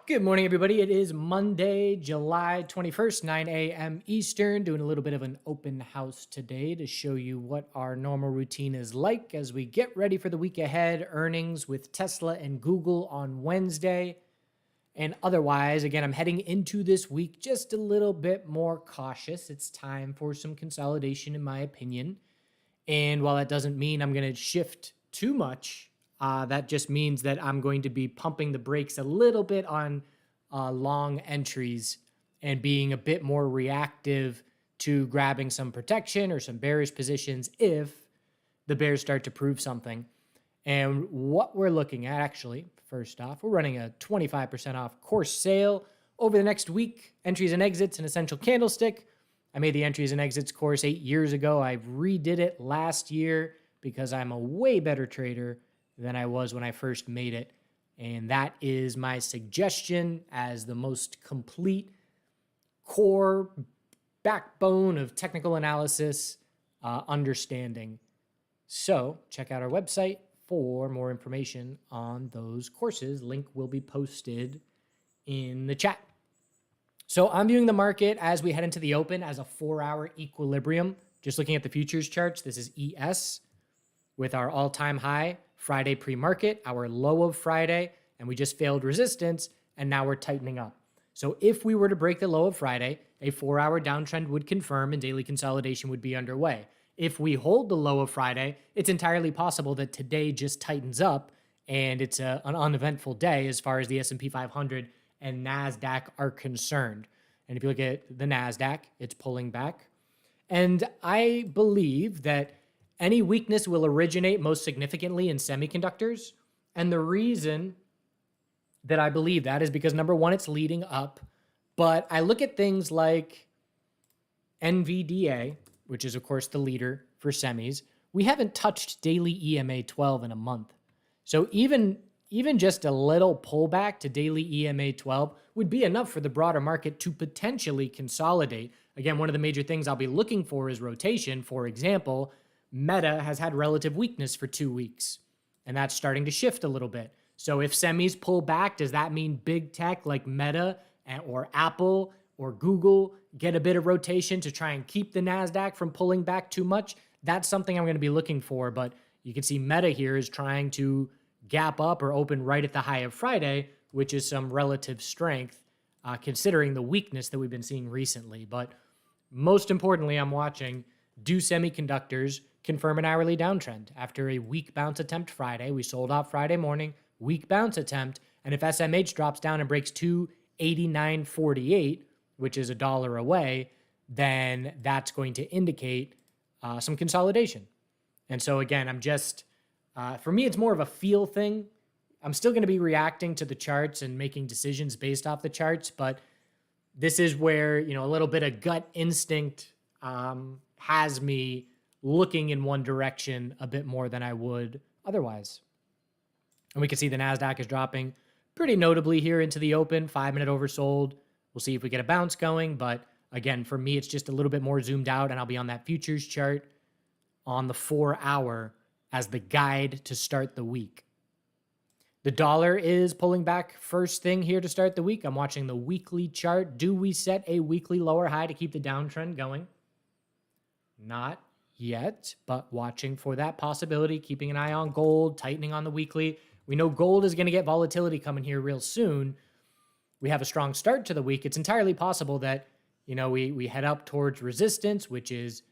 Good morning, everybody. It is Monday, July 21st, 9 a.m. Eastern. Doing a little bit of an open house today to show you what our normal routine is like as we get ready for the week ahead. Earnings with Tesla and Google on Wednesday. And otherwise, again, I'm heading into this week just a little bit more cautious. It's time for some consolidation, in my opinion. And while that doesn't mean I'm going to shift too much, that just means that I'm going to be pumping the brakes a little bit on long entries and being a bit more reactive to grabbing some protection or some bearish positions if the bears start to prove something. And what we're looking at, actually, first off, we're running a 25% off course sale over the next week. Entries and exits, an essential candlestick. I made the entries and exits course 8 years ago. I redid it last year because I'm a way better trader than I was when I first made it. And that is my suggestion as the most complete core backbone of technical analysis understanding. So check out our website for more information on those courses. Link will be posted in the chat. So I'm viewing the market as we head into the open as a 4-hour equilibrium. Just looking at the futures charts, this is ES with our all-time high Friday pre-market, our low of Friday, and we just failed resistance, and now we're tightening up. So if we were to break the low of Friday, a 4-hour downtrend would confirm and daily consolidation would be underway. If we hold the low of Friday, it's entirely possible that today just tightens up and it's an uneventful day as far as the S&P 500 and NASDAQ are concerned. And if you look at the NASDAQ, it's pulling back. And I believe that any weakness will originate most significantly in semiconductors. And the reason that I believe that is because, number one, it's leading up. But I look at things like NVDA, which is, of course, the leader for semis. We haven't touched daily EMA 12 in a month. So even just a little pullback to daily EMA 12 would be enough for the broader market to potentially consolidate. Again, one of the major things I'll be looking for is rotation. For example, Meta has had relative weakness for 2 weeks, and that's starting to shift a little bit. So if semis pull back, does that mean big tech like Meta or Apple or Google get a bit of rotation to try and keep the NASDAQ from pulling back too much? That's something I'm going to be looking for. But you can see Meta here is trying to gap up or open right at the high of Friday, which is some relative strength considering the weakness that we've been seeing recently. But most importantly, I'm watching, do semiconductors confirm an hourly downtrend? After a weak bounce attempt Friday, we sold off Friday morning, weak bounce attempt, and if SMH drops down and breaks 289.48, which is $1 away, then that's going to indicate some consolidation. And so again, I'm just, for me, it's more of a feel thing. I'm still going to be reacting to the charts and making decisions based off the charts, but this is where, a little bit of gut instinct has me looking in one direction a bit more than I would otherwise. And we can see the NASDAQ is dropping pretty notably here into the open, 5-minute oversold. We'll see if we get a bounce going. But again, for me, it's just a little bit more zoomed out, and I'll be on that futures chart on the 4-hour as the guide to start the week. The dollar is pulling back first thing here to start the week. I'm watching the weekly chart. Do we set a weekly lower high to keep the downtrend going? Not yet, but watching for that possibility, keeping an eye on gold, tightening on the weekly. We know gold is going to get volatility coming here real soon. We have a strong start to the week. It's entirely possible that, we head up towards resistance, which is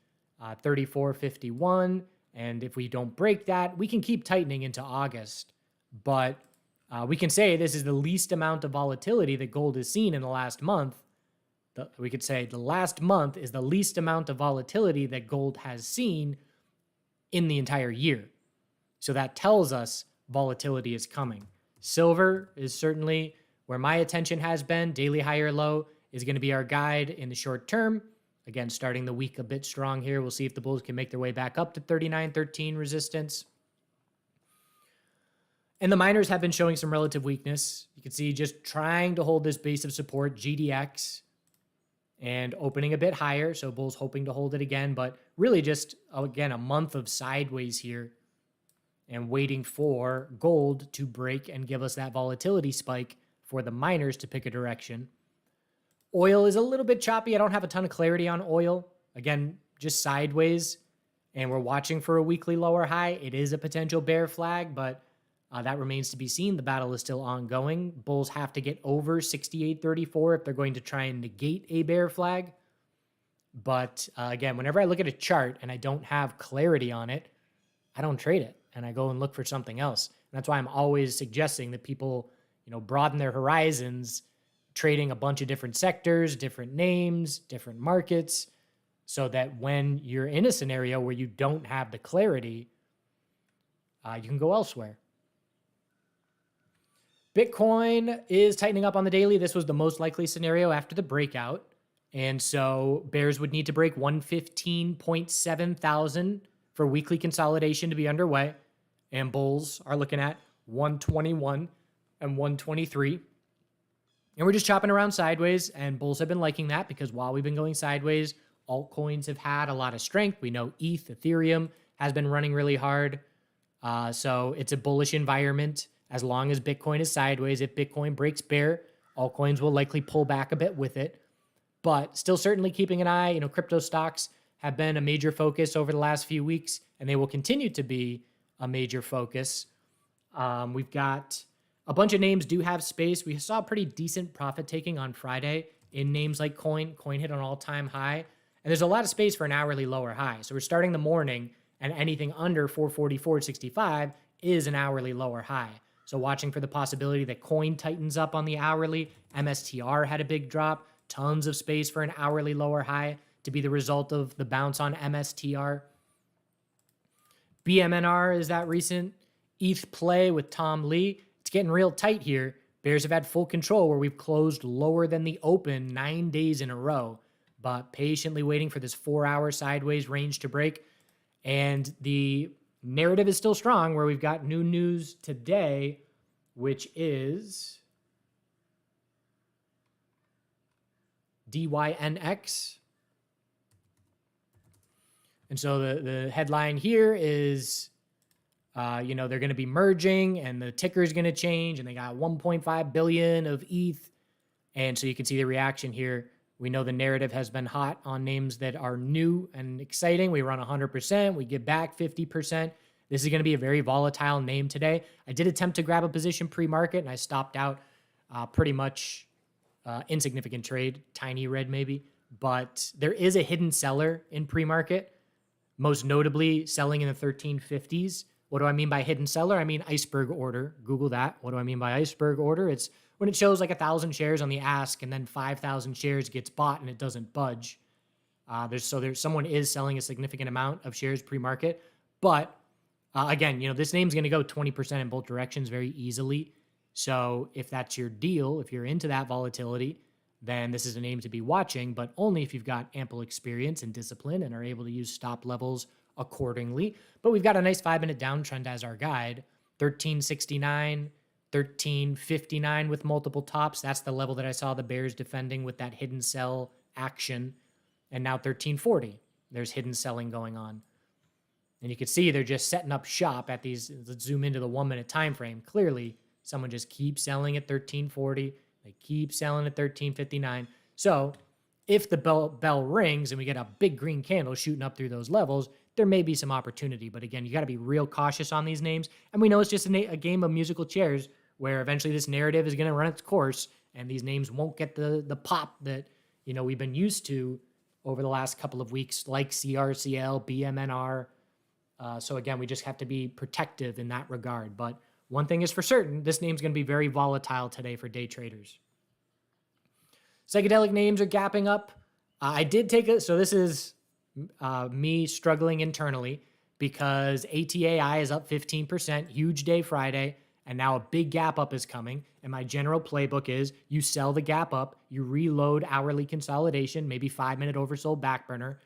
34.51. And if we don't break that, we can keep tightening into August. But we can say this is the least amount of volatility that gold has seen in the last month. We could say the last month is the least amount of volatility that gold has seen in the entire year. So that tells us volatility is coming. Silver is certainly where my attention has been. Daily high or low is going to be our guide in the short term. Again, starting the week a bit strong here. We'll see if the bulls can make their way back up to 39.13 resistance. And the miners have been showing some relative weakness. You can see just trying to hold this base of support, GDX, and opening a bit higher. So bulls hoping to hold it again, but really just, again, a month of sideways here and waiting for gold to break and give us that volatility spike for the miners to pick a direction. Oil is a little bit choppy. I don't have a ton of clarity on oil. Again, just sideways. And we're watching for a weekly lower high. It is a potential bear flag, but that remains to be seen. The battle is still ongoing. Bulls have to get over 68.34 if they're going to try and negate a bear flag. But again, whenever I look at a chart and I don't have clarity on it, I don't trade it and I go and look for something else. And that's why I'm always suggesting that people, broaden their horizons, trading a bunch of different sectors, different names, different markets, so that when you're in a scenario where you don't have the clarity, you can go elsewhere. Bitcoin is tightening up on the daily. This was the most likely scenario after the breakout. And so bears would need to break 115.7 thousand for weekly consolidation to be underway. And bulls are looking at 121 and 123. And we're just chopping around sideways. And bulls have been liking that because while we've been going sideways, altcoins have had a lot of strength. We know Ethereum has been running really hard. So it's a bullish environment as long as Bitcoin is sideways. If Bitcoin breaks bear, altcoins will likely pull back a bit with it. But still certainly keeping an eye. Crypto stocks have been a major focus over the last few weeks, and they will continue to be a major focus. We've got a bunch of names do have space. We saw pretty decent profit taking on Friday in names like Coin. Coin hit an all-time high. And there's a lot of space for an hourly lower high. So we're starting the morning, and anything under 444.65 is an hourly lower high. So watching for the possibility that Coin tightens up on the hourly. MSTR had a big drop. Tons of space for an hourly lower high to be the result of the bounce on MSTR. BMNR is that recent ETH play with Tom Lee. It's getting real tight here. Bears have had full control where we've closed lower than the open 9 days in a row, but patiently waiting for this 4-hour sideways range to break. And the narrative is still strong where we've got new news today, which is DYNX. And so the headline here is, they're going to be merging and the ticker is going to change and they got 1.5 billion of ETH. And so you can see the reaction here. We know the narrative has been hot on names that are new and exciting. We run 100%. We give back 50%. This is going to be a very volatile name today. I did attempt to grab a position pre-market and I stopped out pretty much insignificant trade, tiny red maybe. But there is a hidden seller in pre-market, most notably selling in the 1350s. What do I mean by hidden seller? I mean iceberg order. Google that. What do I mean by iceberg order? It's when it shows like 1,000 shares on the ask and then 5,000 shares gets bought and it doesn't budge. Someone is selling a significant amount of shares pre-market. But again, this name's going to go 20% in both directions very easily. So if that's your deal, if you're into that volatility, then this is a name to be watching, but only if you've got ample experience and discipline and are able to use stop levels accordingly. But we've got a nice 5-minute downtrend as our guide, 1369, 1359 with multiple tops. That's the level that I saw the bears defending with that hidden sell action. And now 1340, there's hidden selling going on. And you can see they're just setting up shop at these. Let's zoom into the 1-minute time frame. Clearly, someone just keeps selling at 1340. They keep selling at 1359. So if the bell rings and we get a big green candle shooting up through those levels, there may be some opportunity. But again, you got to be real cautious on these names. And we know it's just a game of musical chairs where eventually this narrative is going to run its course and these names won't get the pop that we've been used to over the last couple of weeks, like CRCL, BMNR. So again, we just have to be protective in that regard. But one thing is for certain, this name's going to be very volatile today for day traders. Psychedelic names are gapping up. I did take it. So this is me struggling internally because ATAI is up 15%, huge day Friday, and now a big gap up is coming. And my general playbook is you sell the gap up, you reload hourly consolidation, maybe 5-minute oversold back burner.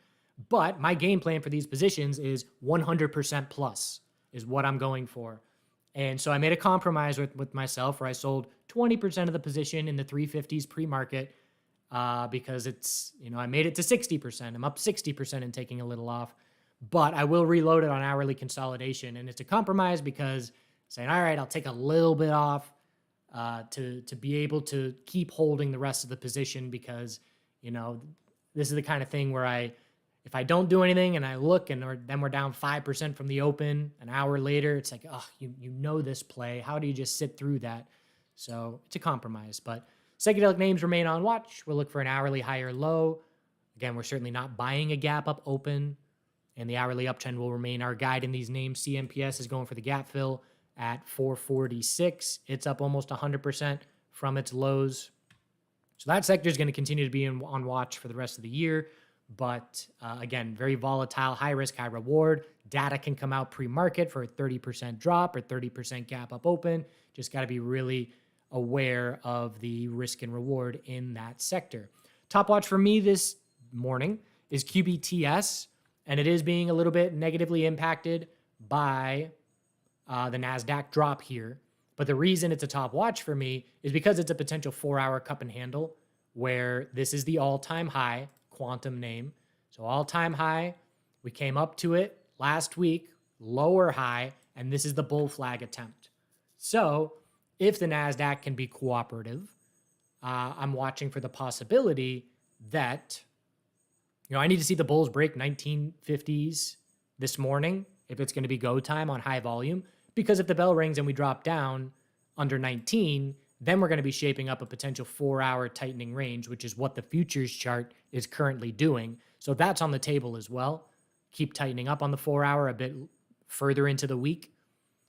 But my game plan for these positions is 100% plus is what I'm going for. And so I made a compromise with myself where I sold 20% of the position in the 350s pre-market because it's, I made it to 60%. I'm up 60% and taking a little off. But I will reload it on hourly consolidation. And it's a compromise because saying, all right, I'll take a little bit off to be able to keep holding the rest of the position, because, this is the kind of thing where if I don't do anything and I look then we're down 5% from the open an hour later, it's like, oh, you know this play. How do you just sit through that? So it's a compromise. But psychedelic names remain on watch. We'll look for an hourly higher low. Again, we're certainly not buying a gap up open, and the hourly uptrend will remain our guide in these names. CMPS is going for the gap fill at 446. It's up almost 100% from its lows. So that sector is going to continue to be on watch for the rest of the year. But again, very volatile, high risk, high reward. Data can come out pre-market for a 30% drop or 30% gap up open. Just got to be really aware of the risk and reward in that sector. Top watch for me this morning is QBTS, and it is being a little bit negatively impacted by the NASDAQ drop here. But the reason it's a top watch for me is because it's a potential 4-hour cup and handle, where this is the all-time high, quantum name. So all-time high, we came up to it last week, lower high, and this is the bull flag attempt. So if the NASDAQ can be cooperative, I'm watching for the possibility that, I need to see the bulls break 1950s this morning if it's going to be go time on high volume, because if the bell rings and we drop down under 19, then we're going to be shaping up a potential 4-hour tightening range, which is what the futures chart is currently doing. So that's on the table as well. Keep tightening up on the 4-hour a bit further into the week.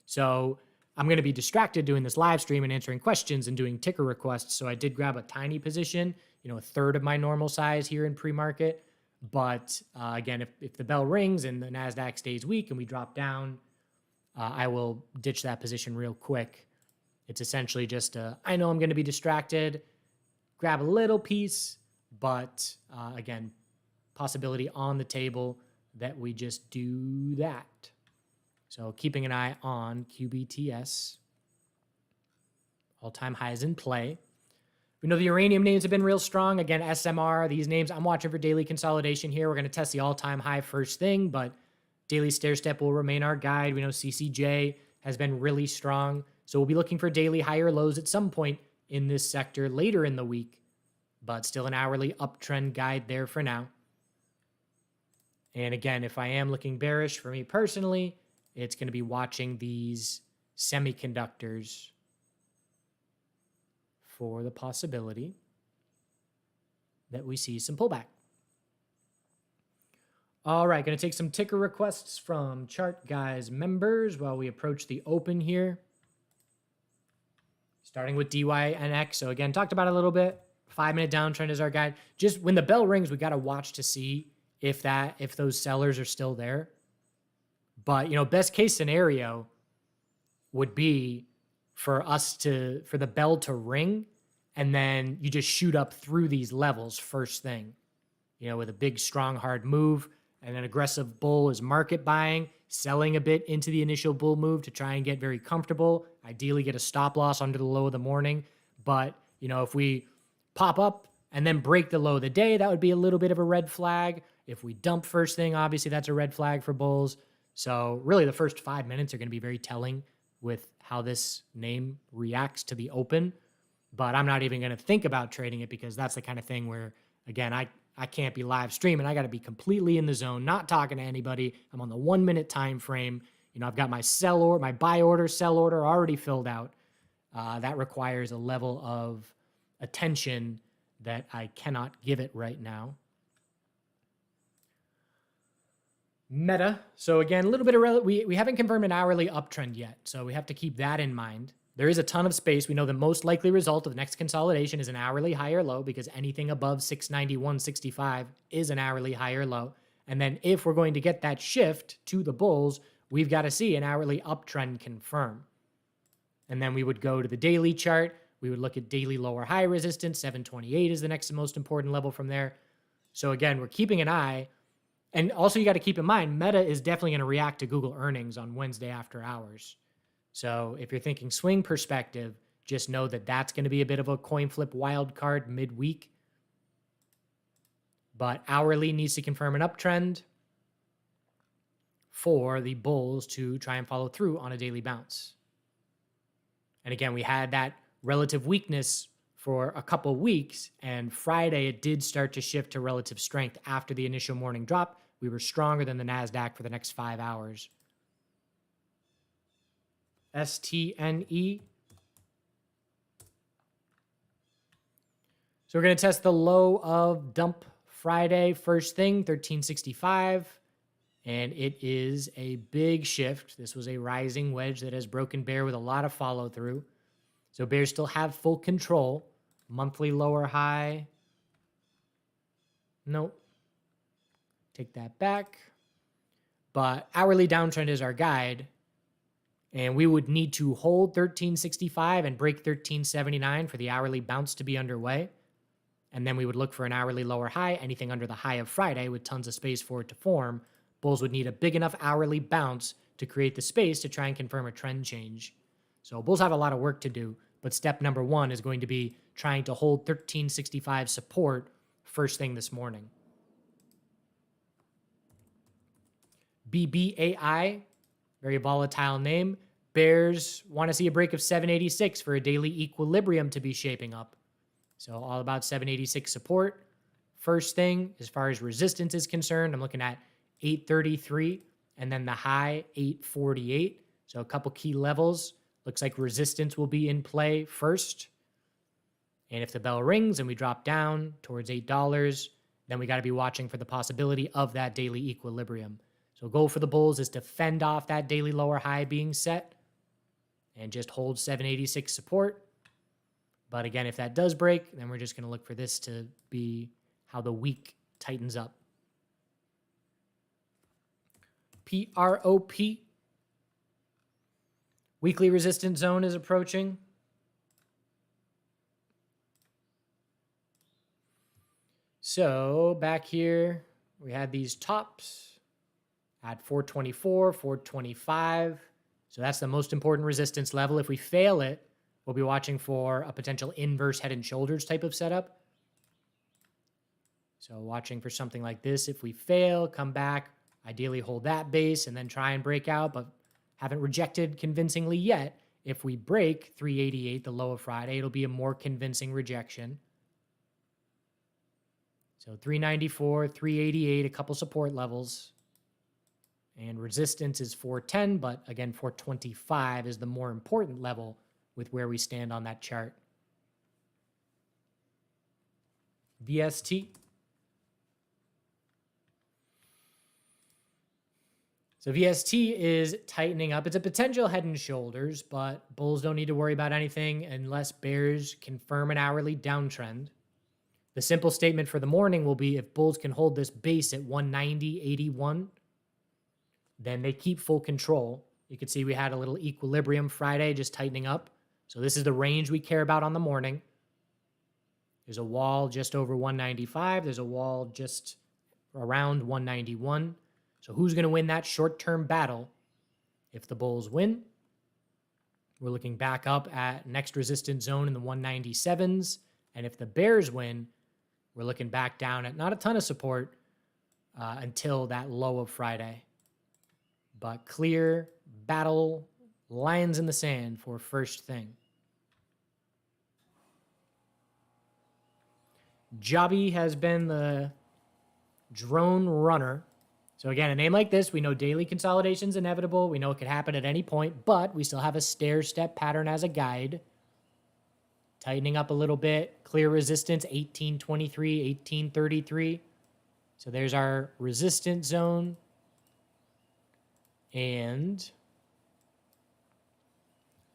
So I'm going to be distracted doing this live stream and answering questions and doing ticker requests. So I did grab a tiny position, a third of my normal size here in pre-market. But again, if the bell rings and the NASDAQ stays weak and we drop down, I will ditch that position real quick. It's essentially just I know I'm going to be distracted, grab a little piece, but again, possibility on the table that we just do that. So keeping an eye on QBTS. All-time highs in play. We know the uranium names have been real strong. Again, SMR, these names, I'm watching for daily consolidation here. We're going to test the all-time high first thing, but daily stair-step will remain our guide. We know CCJ has been really strong. So we'll be looking for daily higher lows at some point in this sector later in the week, but still an hourly uptrend guide there for now. And again, if I am looking bearish for me personally, it's going to be watching these semiconductors for the possibility that we see some pullback. All right, going to take some ticker requests from Chart Guys members while we approach the open here. Starting with DYNX. So again, talked about it a little bit. 5-minute downtrend is our guide. Just when the bell rings, we got to watch to see if those sellers are still there. But, best case scenario would be for the bell to ring and then you just shoot up through these levels first thing, with a big, strong, hard move. And an aggressive bull is market buying, selling a bit into the initial bull move to try and get very comfortable, ideally get a stop loss under the low of the morning. But, if we pop up and then break the low of the day, that would be a little bit of a red flag. If we dump first thing, obviously that's a red flag for bulls. So really the first 5 minutes are going to be very telling with how this name reacts to the open. But I'm not even going to think about trading it, because that's the kind of thing where, again, I can't be live streaming. I got to be completely in the zone, not talking to anybody. I'm on the 1-minute time frame. I've got my my buy order, sell order already filled out. That requires a level of attention that I cannot give it right now. Meta. So again, a little bit of we haven't confirmed an hourly uptrend yet, so we have to keep that in mind. There is a ton of space. We know the most likely result of the next consolidation is an hourly higher low, because anything above 691.65 is an hourly higher low. And then if we're going to get that shift to the bulls, we've got to see an hourly uptrend confirm. And then we would go to the daily chart. We would look at daily lower high resistance. 728 is the next most important level from there. So again, we're keeping an eye. And also you got to keep in mind, Meta is definitely going to react to Google earnings on Wednesday after hours. So if you're thinking swing perspective, just know that that's going to be a bit of a coin flip wild card midweek. But hourly needs to confirm an uptrend for the bulls to try and follow through on a daily bounce. And again, we had that relative weakness for a couple weeks, and Friday it did start to shift to relative strength after the initial morning drop. We were stronger than the NASDAQ for the next 5 hours. STNE. So we're going to test the low of dump Friday first thing, 1365. And it is a big shift. This was a rising wedge that has broken bear with a lot of follow through. So bears still have full control. Monthly lower high. Nope. Take that back. But hourly downtrend is our guide. And we would need to hold 1365 and break 1379 for the hourly bounce to be underway. And then we would look for an hourly lower high, anything under the high of Friday with tons of space for it to form. Bulls would need a big enough hourly bounce to create the space to try and confirm a trend change. So bulls have a lot of work to do, but step number one is going to be trying to hold 1365 support first thing this morning. BBAI, very volatile name. Bears want to see a break of 786 for a daily equilibrium to be shaping up. So all about 786 support. First thing, as far as resistance is concerned, I'm looking at 833 and then the high 848. So a couple key levels. Looks like resistance will be in play first. And if the bell rings and we drop down towards $8, then we got to be watching for the possibility of that daily equilibrium. So goal for the bulls is to fend off that daily lower high being set and just hold 786 support. But again, if that does break, then we're just going to look for this to be how the week tightens up. PROP. Weekly resistance zone is approaching. So back here, we had these tops at 424, 425. So that's the most important resistance level. If we fail it, we'll be watching for a potential inverse head and shoulders type of setup. So watching for something like this. If we fail, come back, ideally hold that base and then try and break out, but haven't rejected convincingly yet. If we break 388, the low of Friday, it'll be a more convincing rejection. So 394, 388, a couple support levels. And resistance is 410, but again, 425 is the more important level with where we stand on that chart. VST. So VST is tightening up. It's a potential head and shoulders, but bulls don't need to worry about anything unless bears confirm an hourly downtrend. The simple statement for the morning will be if bulls can hold this base at 190.81, then they keep full control. You can see we had a little equilibrium Friday just tightening up. So this is the range we care about on the morning. There's a wall just over 195. There's a wall just around 191. So who's going to win that short-term battle? If the bulls win, we're looking back up at next resistance zone in the 197s. And if the bears win, we're looking back down at not a ton of support until that low of Friday. But clear battle lines in the sand for first thing. Jobby has been the drone runner. So again, a name like this, we know daily consolidation is inevitable. We know it could happen at any point, but we still have a stair-step pattern as a guide. Tightening up a little bit. Clear resistance, 1823, 1833. So there's our resistance zone. And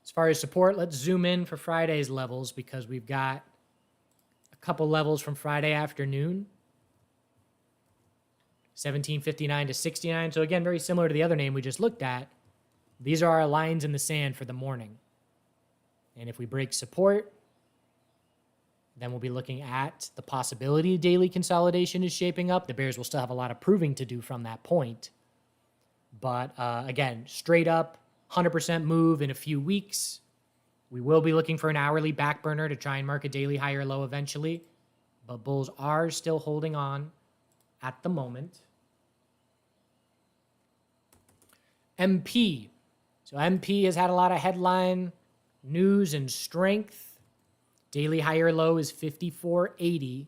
as far as support, let's zoom in for Friday's levels because we've got a couple levels from Friday afternoon. 1759 to 69. So again, very similar to the other name we just looked at. These are our lines in the sand for the morning. And if we break support, then we'll be looking at the possibility daily consolidation is shaping up. The bears will still have a lot of proving to do from that point. But again, straight up, 100% move in a few weeks. We will be looking for an hourly back burner to try and mark a daily high or low eventually. But bulls are still holding on at the moment. MP. So MP has had a lot of headline news and strength. Daily higher low is 54.80.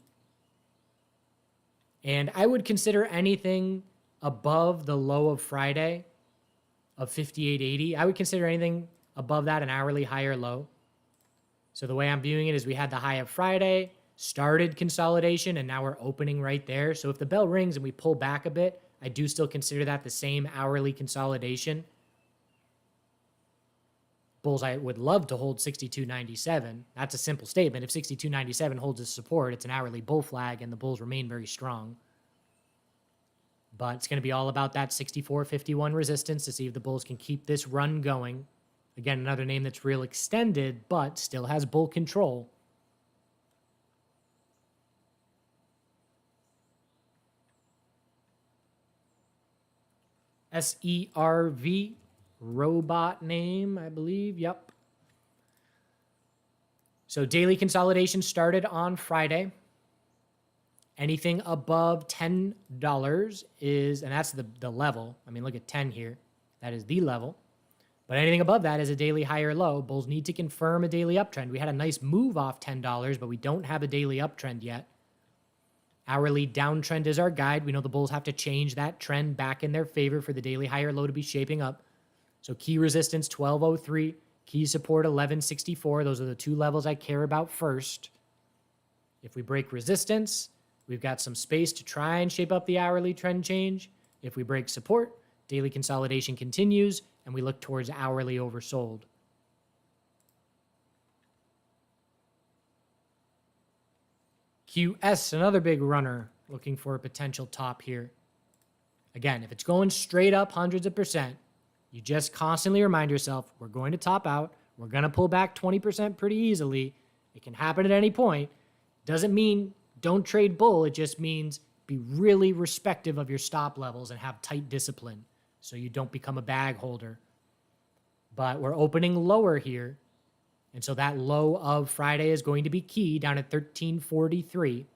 And I would consider anything above the low of Friday of 58.80. I would consider anything above that an hourly higher low. So the way I'm viewing it is we had the high of Friday, started consolidation, and now we're opening right there. So if the bell rings and we pull back a bit, I do still consider that the same hourly consolidation. Bulls, I would love to hold 62.97. That's a simple statement. If 62.97 holds its support, it's an hourly bull flag, and the bulls remain very strong. But it's going to be all about that 64.51 resistance to see if the bulls can keep this run going. Again, another name that's real extended, but still has bull control. SERV, robot name, I believe. Yep. So daily consolidation started on Friday. Anything above $10 is, and that's the level. I mean, look at 10 here. That is the level. But anything above that is a daily high or low. Bulls need to confirm a daily uptrend. We had a nice move off $10, but we don't have a daily uptrend yet. Hourly downtrend is our guide. We know the bulls have to change that trend back in their favor for the daily high or low to be shaping up. So key resistance 1203, key support 1164. Those are the two levels I care about first. If we break resistance, we've got some space to try and shape up the hourly trend change. If we break support, daily consolidation continues, and we look towards hourly oversold. QS, another big runner, looking for a potential top here. Again, if it's going straight up hundreds of percent, you just constantly remind yourself, we're going to top out. We're going to pull back 20% pretty easily. It can happen at any point. Doesn't mean don't trade bull. It just means be really respective of your stop levels and have tight discipline so you don't become a bag holder. But we're opening lower here. And so that low of Friday is going to be key down at 1343.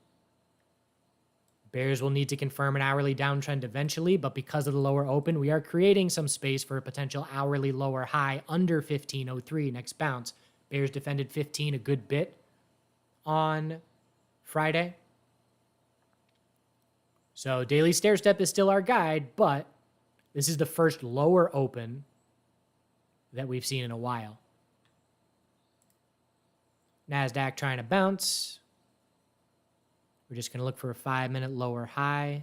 Bears will need to confirm an hourly downtrend eventually, but because of the lower open, we are creating some space for a potential hourly lower high under 1503 next bounce. Bears defended 15 a good bit on Friday. So daily stair step is still our guide, but this is the first lower open that we've seen in a while. NASDAQ trying to bounce. We're just going to look for a 5-minute lower high.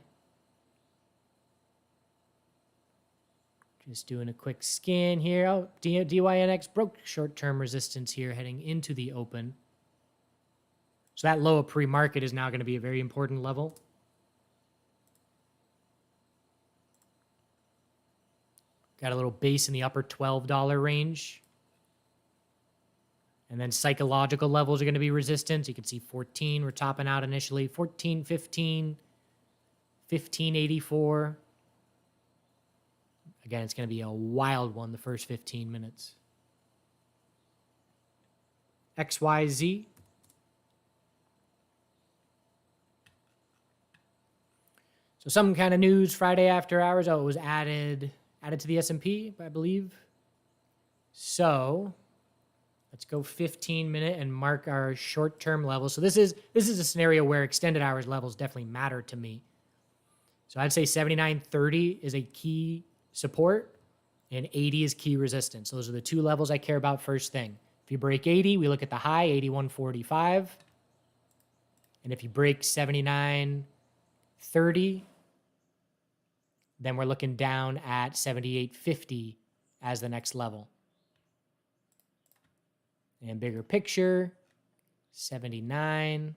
Just doing a quick scan here. Oh, DYNX broke short-term resistance here heading into the open. So that low of pre-market is now going to be a very important level. Got a little base in the upper $12 range. And then psychological levels are going to be resistance. You can see 14, we're topping out initially. 14, 15, 1584. Again, it's going to be a wild one the first 15 minutes. XYZ. So some kind of news Friday after hours. Oh, it was added to the S&P, I believe. So let's go 15-minute and mark our short-term levels. So this is a scenario where extended hours levels definitely matter to me. So I'd say 79.30 is a key support and 80 is key resistance. Those are the two levels I care about first thing. If you break 80, we look at the high, 81.45. And if you break 79.30, then we're looking down at 78.50 as the next level. And bigger picture, 79.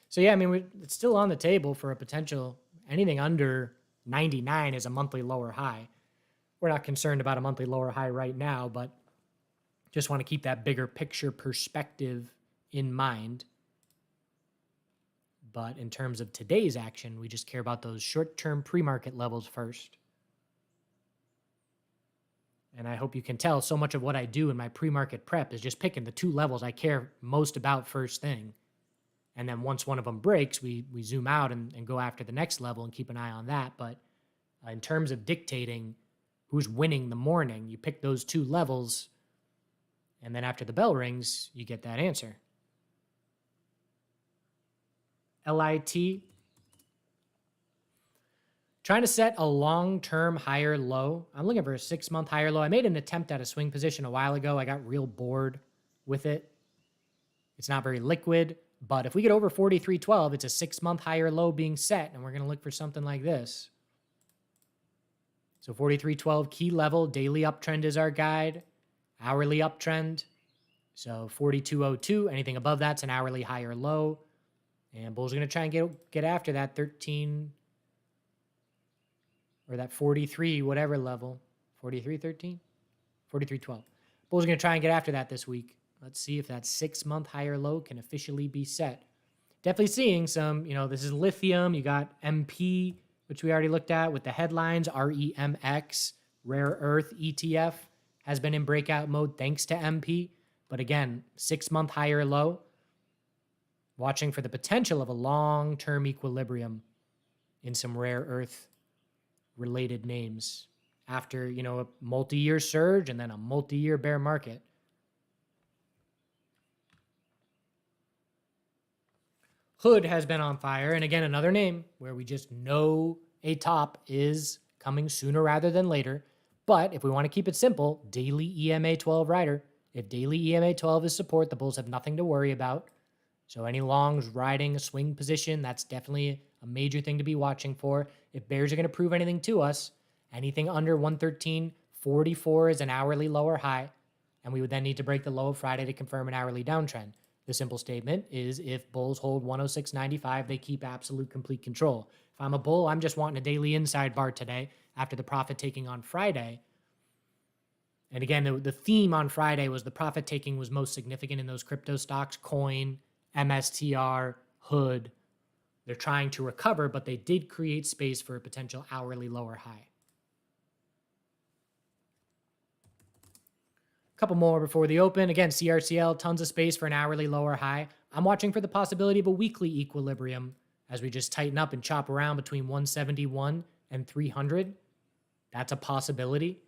So yeah, I mean, it's still on the table for a potential, anything under 99 is a monthly lower high. We're not concerned about a monthly lower high right now, but just want to keep that bigger picture perspective in mind. But in terms of today's action, we just care about those short-term pre-market levels first. And I hope you can tell so much of what I do in my pre-market prep is just picking the two levels I care most about first thing. And then once one of them breaks, we zoom out and go after the next level and keep an eye on that. But in terms of dictating who's winning the morning, you pick those two levels And then after the bell rings, you get that answer. LIT, trying to set a long-term higher low. I'm looking for a 6-month higher low. I made an attempt at a swing position a while ago. I got real bored with it. It's not very liquid, but if we get over 43.12, it's a 6-month higher low being set, and we're going to look for something like this. So 43.12 key level, daily uptrend is our guide, hourly uptrend. So 42.02, anything above that's an hourly higher low. And bulls are going to try and get after that 13 or that 43, whatever level. 43.13? 43.12. Bulls are going to try and get after that this week. Let's see if that 6-month higher low can officially be set. Definitely seeing some, this is lithium. You got MP, which we already looked at with the headlines. REMX, rare earth ETF, has been in breakout mode thanks to MP. But again, 6-month higher low. Watching for the potential of a long-term equilibrium in some rare earth related names after, a multi-year surge and then a multi-year bear market. Hood has been on fire. And again, another name where we just know a top is coming sooner rather than later. But if we want to keep it simple, daily EMA 12 rider. If daily EMA 12 is support, the bulls have nothing to worry about. So any longs riding a swing position, that's definitely a major thing to be watching for. If bears are going to prove anything to us, anything under 113.44 is an hourly lower high, and we would then need to break the low of Friday to confirm an hourly downtrend. The simple statement is if bulls hold 106.95, they keep absolute complete control. If I'm a bull, I'm just wanting a daily inside bar today after the profit taking on Friday. And again, the theme on Friday was the profit taking was most significant in those crypto stocks, Coin, MSTR, Hood. They're trying to recover, but they did create space for a potential hourly lower high. A couple more before the open. Again, CRCL, tons of space for an hourly lower high. I'm watching for the possibility of a weekly equilibrium as we just tighten up and chop around between 171 and 300. That's a possibility.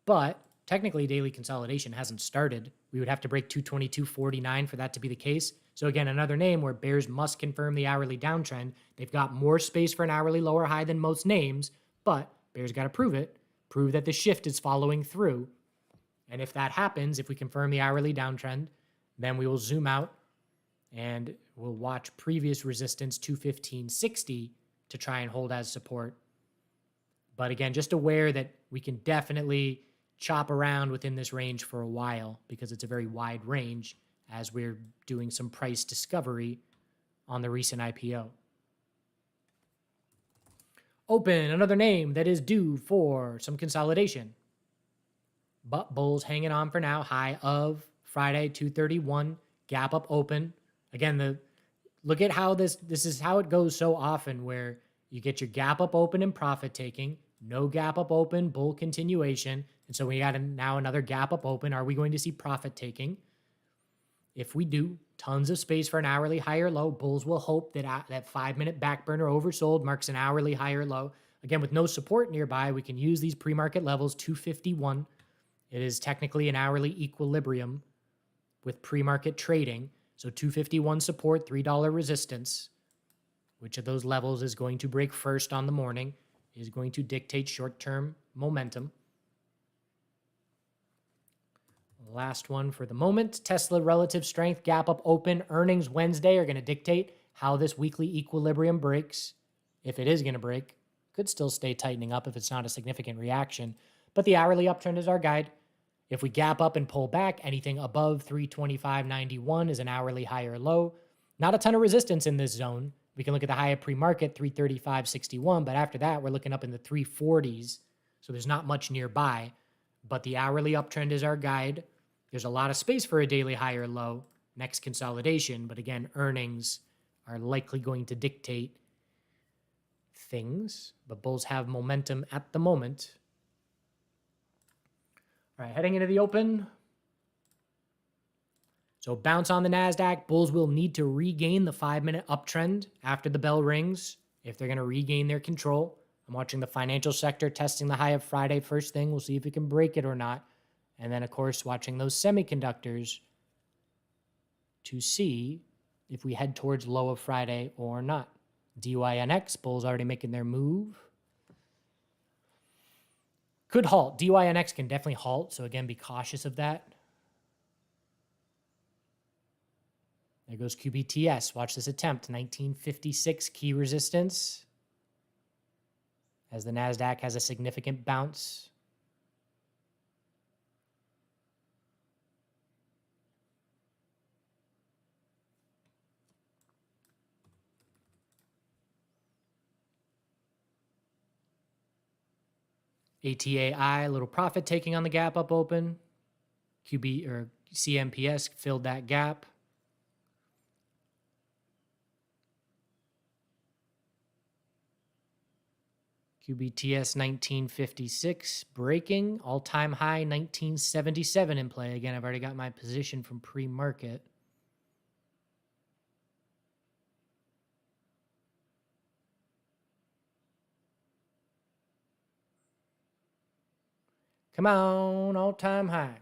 But technically, daily consolidation hasn't started. We would have to break 222.49 for that to be the case. So again, another name where bears must confirm the hourly downtrend. They've got more space for an hourly lower high than most names, but bears got to prove it. Prove that the shift is following through. And if that happens, if we confirm the hourly downtrend, then we will zoom out and we'll watch previous resistance 215.60 to try and hold as support. But again, just aware that we can definitely chop around within this range for a while because it's a very wide range as we're doing some price discovery on the recent IPO. Open, another name that is due for some consolidation. But bulls hanging on for now. High of Friday, 231, gap up open. Again, look at how this is how it goes so often where you get your gap up open and profit taking, no gap up open, bull continuation. And so we got now another gap up open. Are we going to see profit taking? If we do, tons of space for an hourly higher low. Bulls will hope that that 5-minute back burner oversold marks an hourly higher low. Again, with no support nearby, we can use these pre-market levels, 251. It is technically an hourly equilibrium with pre-market trading. So 251 support, $3 resistance. Which of those levels is going to break first on the morning is going to dictate short-term momentum. Last one for the moment. Tesla relative strength, gap up open. Earnings Wednesday are going to dictate how this weekly equilibrium breaks. If it is going to break, could still stay tightening up if it's not a significant reaction. But the hourly uptrend is our guide. If we gap up and pull back, anything above 325.91 is an hourly higher low. Not a ton of resistance in this zone. We can look at the high of pre-market, 335.61, but after that, we're looking up in the 340s. So there's not much nearby. But the hourly uptrend is our guide. There's a lot of space for a daily higher low, next consolidation. But again, earnings are likely going to dictate things. But bulls have momentum at the moment. All right, heading into the open. So bounce on the NASDAQ. Bulls will need to regain the 5-minute uptrend after the bell rings if they're going to regain their control. I'm watching the financial sector testing the high of Friday first thing. We'll see if it can break it or not. And then, of course, watching those semiconductors to see if we head towards low of Friday or not. DYNX, bulls already making their move. Could halt. DYNX can definitely halt, so again, be cautious of that. There goes QBTS. Watch this attempt. 1956 key resistance as the NASDAQ has a significant bounce. ATAI, little profit taking on the gap up open. QB or CMPS filled that gap. QBTS 1956 breaking, all-time high 1977 in play. Again, I've already got my position from pre-market. Come on, all-time high.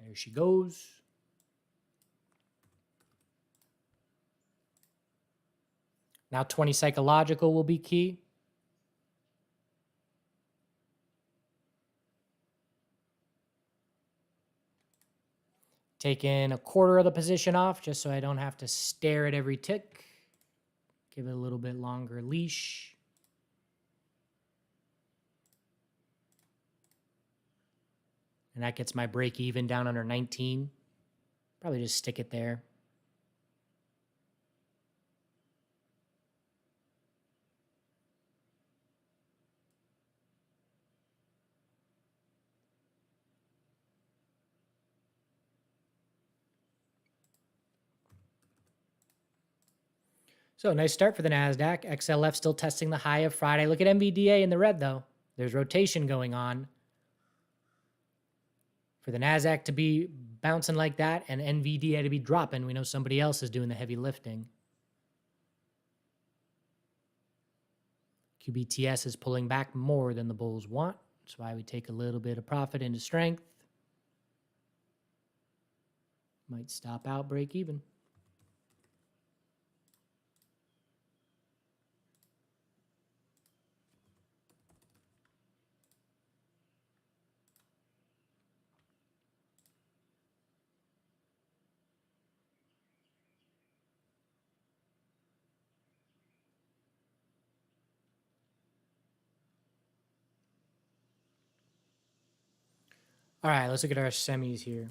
There she goes. Now 20 psychological will be key. Taking a quarter of the position off just so I don't have to stare at every tick. Give it a little bit longer leash. And that gets my break even down under 19. Probably just stick it there. So nice start for the NASDAQ. XLF still testing the high of Friday. Look at NVDA in the red, though. There's rotation going on. For the NASDAQ to be bouncing like that and NVDA to be dropping, we know somebody else is doing the heavy lifting. QBTS is pulling back more than the bulls want. That's why we take a little bit of profit into strength. Might stop out, break even. All right, let's look at our semis here.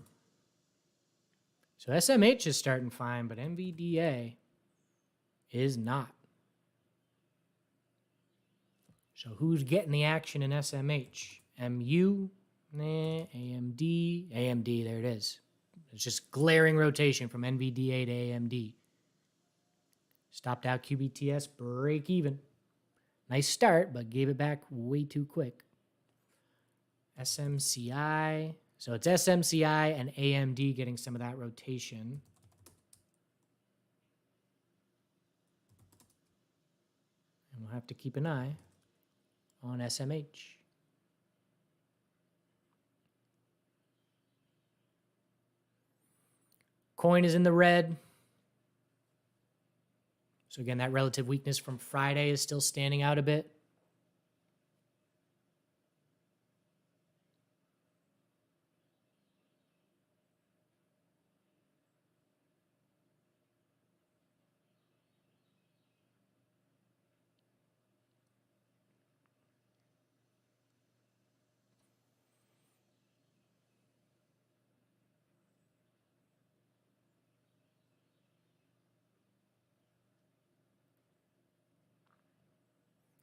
So SMH is starting fine, but NVDA is not. So who's getting the action in SMH? MU, nah, AMD, AMD, there it is. It's just glaring rotation from NVDA to AMD. Stopped out QBTS, break even. Nice start, but gave it back way too quick. SMCI. So it's SMCI and AMD getting some of that rotation. And we'll have to keep an eye on SMH. Coin is in the red. So again, that relative weakness from Friday is still standing out a bit.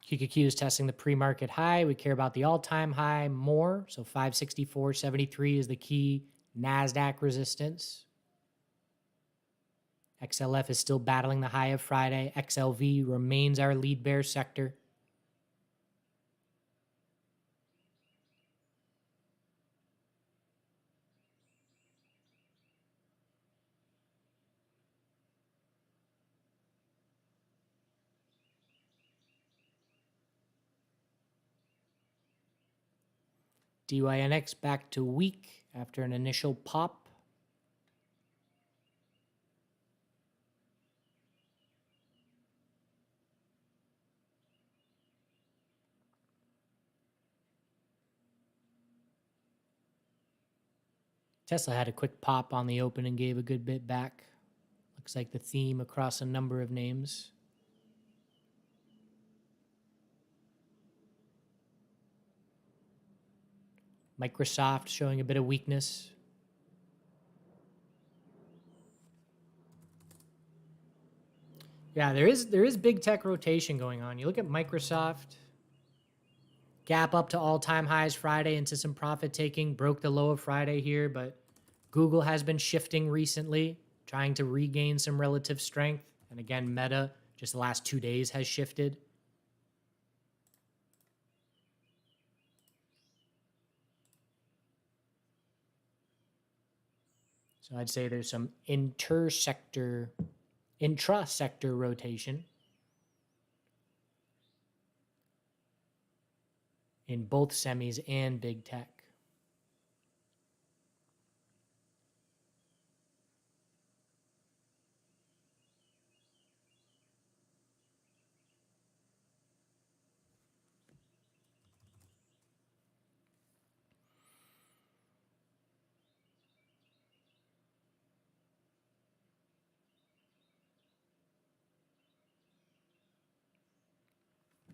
QQQ is testing the pre-market high. We care about the all-time high more. So 564.73 is the key NASDAQ resistance. XLF is still battling the high of Friday. XLV remains our lead bear sector. DYNX back to weak after an initial pop. Tesla had a quick pop on the open and gave a good bit back. Looks like the theme across a number of names. Microsoft showing a bit of weakness. Yeah, there is big tech rotation going on. You look at Microsoft, gap up to all-time highs Friday into some profit taking, broke the low of Friday here, but Google has been shifting recently, trying to regain some relative strength. And again, Meta, just the last 2 days, has shifted. So I'd say there's some intrasector rotation in both semis and big tech.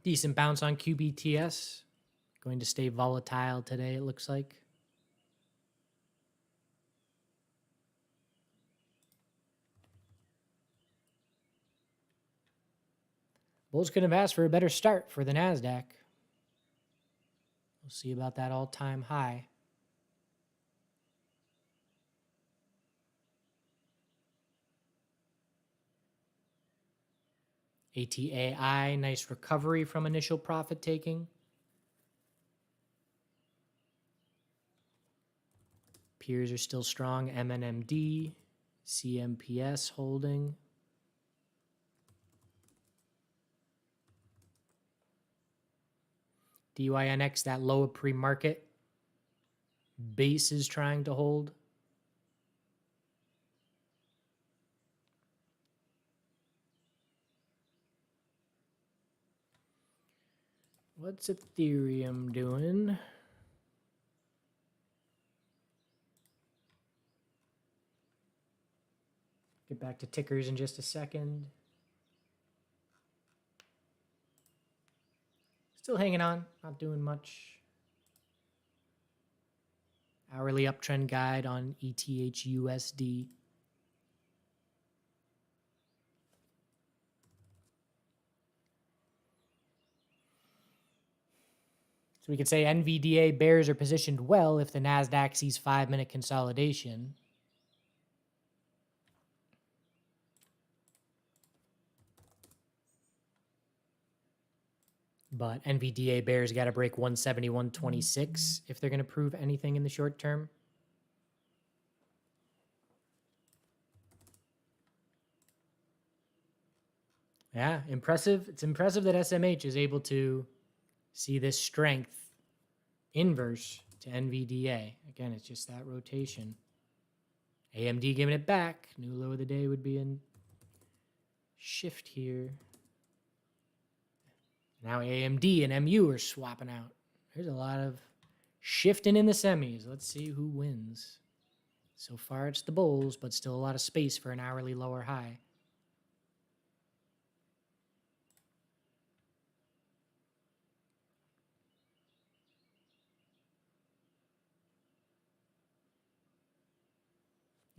Decent bounce on QBTS. Going to stay volatile today, it looks like. Bulls could have asked for a better start for the NASDAQ. We'll see about that all-time high. ATAI, nice recovery from initial profit taking. Peers are still strong. MNMD, CMPS holding. DYNX, that lower pre-market. Base is trying to hold. What's Ethereum doing? Get back to tickers in just a second. Still hanging on, not doing much. Hourly uptrend guide on ETHUSD. So we could say NVDA bears are positioned well if the NASDAQ sees 5-minute consolidation. But NVDA bears got to break 171.26 if they're going to prove anything in the short term. Yeah, impressive. It's impressive that SMH is able to see this strength inverse to NVDA. Again, it's just that rotation. AMD giving it back. New low of the day would be in shift here. Now AMD and MU are swapping out. There's a lot of shifting in the semis. Let's see who wins. So far it's the bulls, but still a lot of space for an hourly lower high.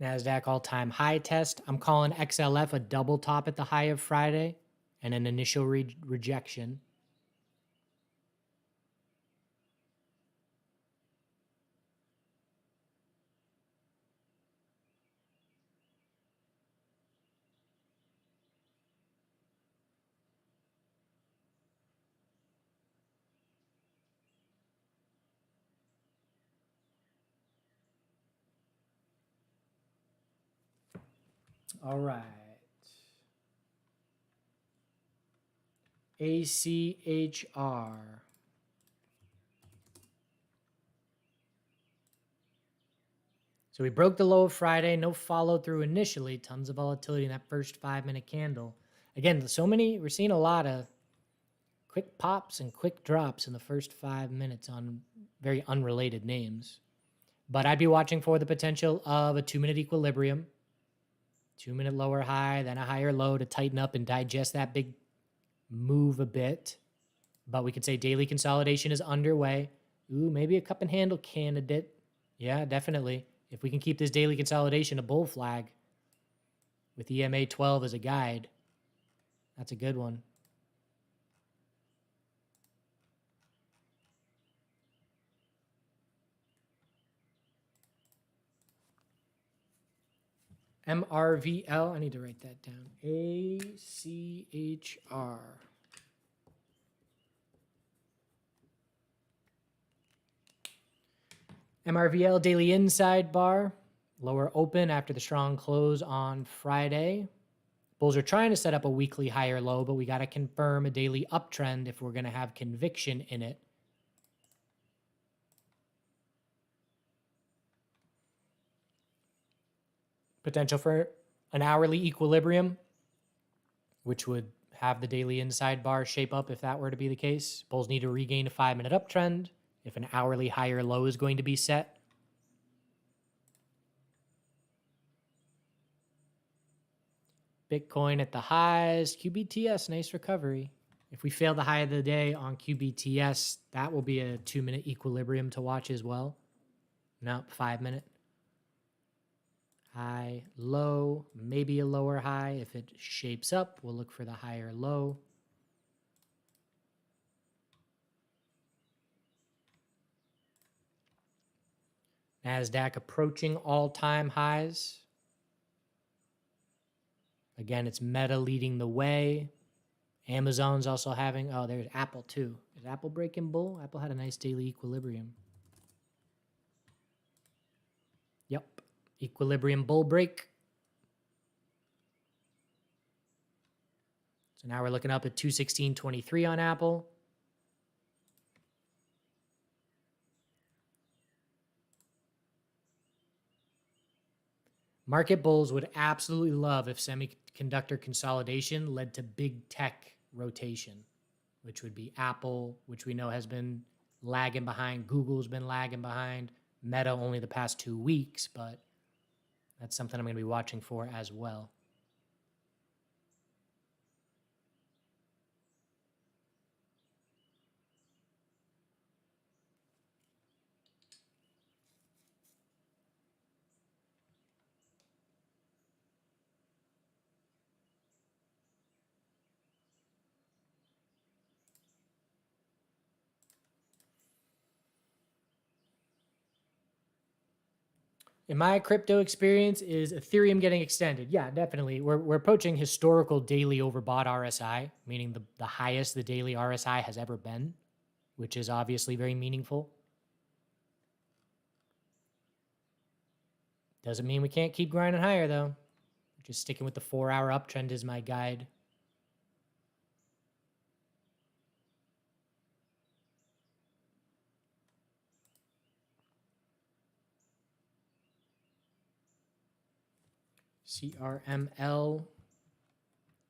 NASDAQ all-time high test. I'm calling XLF a double top at the high of Friday and an initial rejection. All right. ACHR. So we broke the low of Friday, no follow through initially, tons of volatility in that first 5-minute candle. Again, we're seeing a lot of quick pops and quick drops in the first 5 minutes on very unrelated names. But I'd be watching for the potential of a 2-minute equilibrium, 2-minute lower high, then a higher low to tighten up and digest that big move a bit. But we could say daily consolidation is underway. Ooh, maybe a cup and handle candidate. Yeah, definitely. If we can keep this daily consolidation a bull flag with EMA 12 as a guide, that's a good one. MRVL, I need to write that down. ACHR. MRVL daily inside bar, lower open after the strong close on Friday. Bulls are trying to set up a weekly higher low, but we got to confirm a daily uptrend if we're going to have conviction in it. Potential for an hourly equilibrium, which would have the daily inside bar shape up if that were to be the case. Bulls need to regain a 5-minute uptrend if an hourly higher low is going to be set. Bitcoin at the highs. QBTS, nice recovery. If we fail the high of the day on QBTS, that will be a 2-minute equilibrium to watch as well. Nope, 5-minute. High, low, maybe a lower high. If it shapes up, we'll look for the higher low. NASDAQ approaching all-time highs. Again, it's Meta leading the way. Amazon's also having, oh, there's Apple too. Is Apple breaking bull? Apple had a nice daily equilibrium. Yep, equilibrium bull break. So now we're looking up at 216.23 on Apple. Market bulls would absolutely love if semiconductor consolidation led to big tech rotation, which would be Apple, which we know has been lagging behind. Google's been lagging behind. Meta only the past 2 weeks, but that's something I'm going to be watching for as well. In my crypto experience, is Ethereum getting extended? Yeah, definitely. We're approaching historical daily overbought RSI, meaning the highest the daily RSI has ever been, which is obviously very meaningful. Doesn't mean we can't keep grinding higher, though. Just sticking with the 4-hour uptrend is my guide. CRML,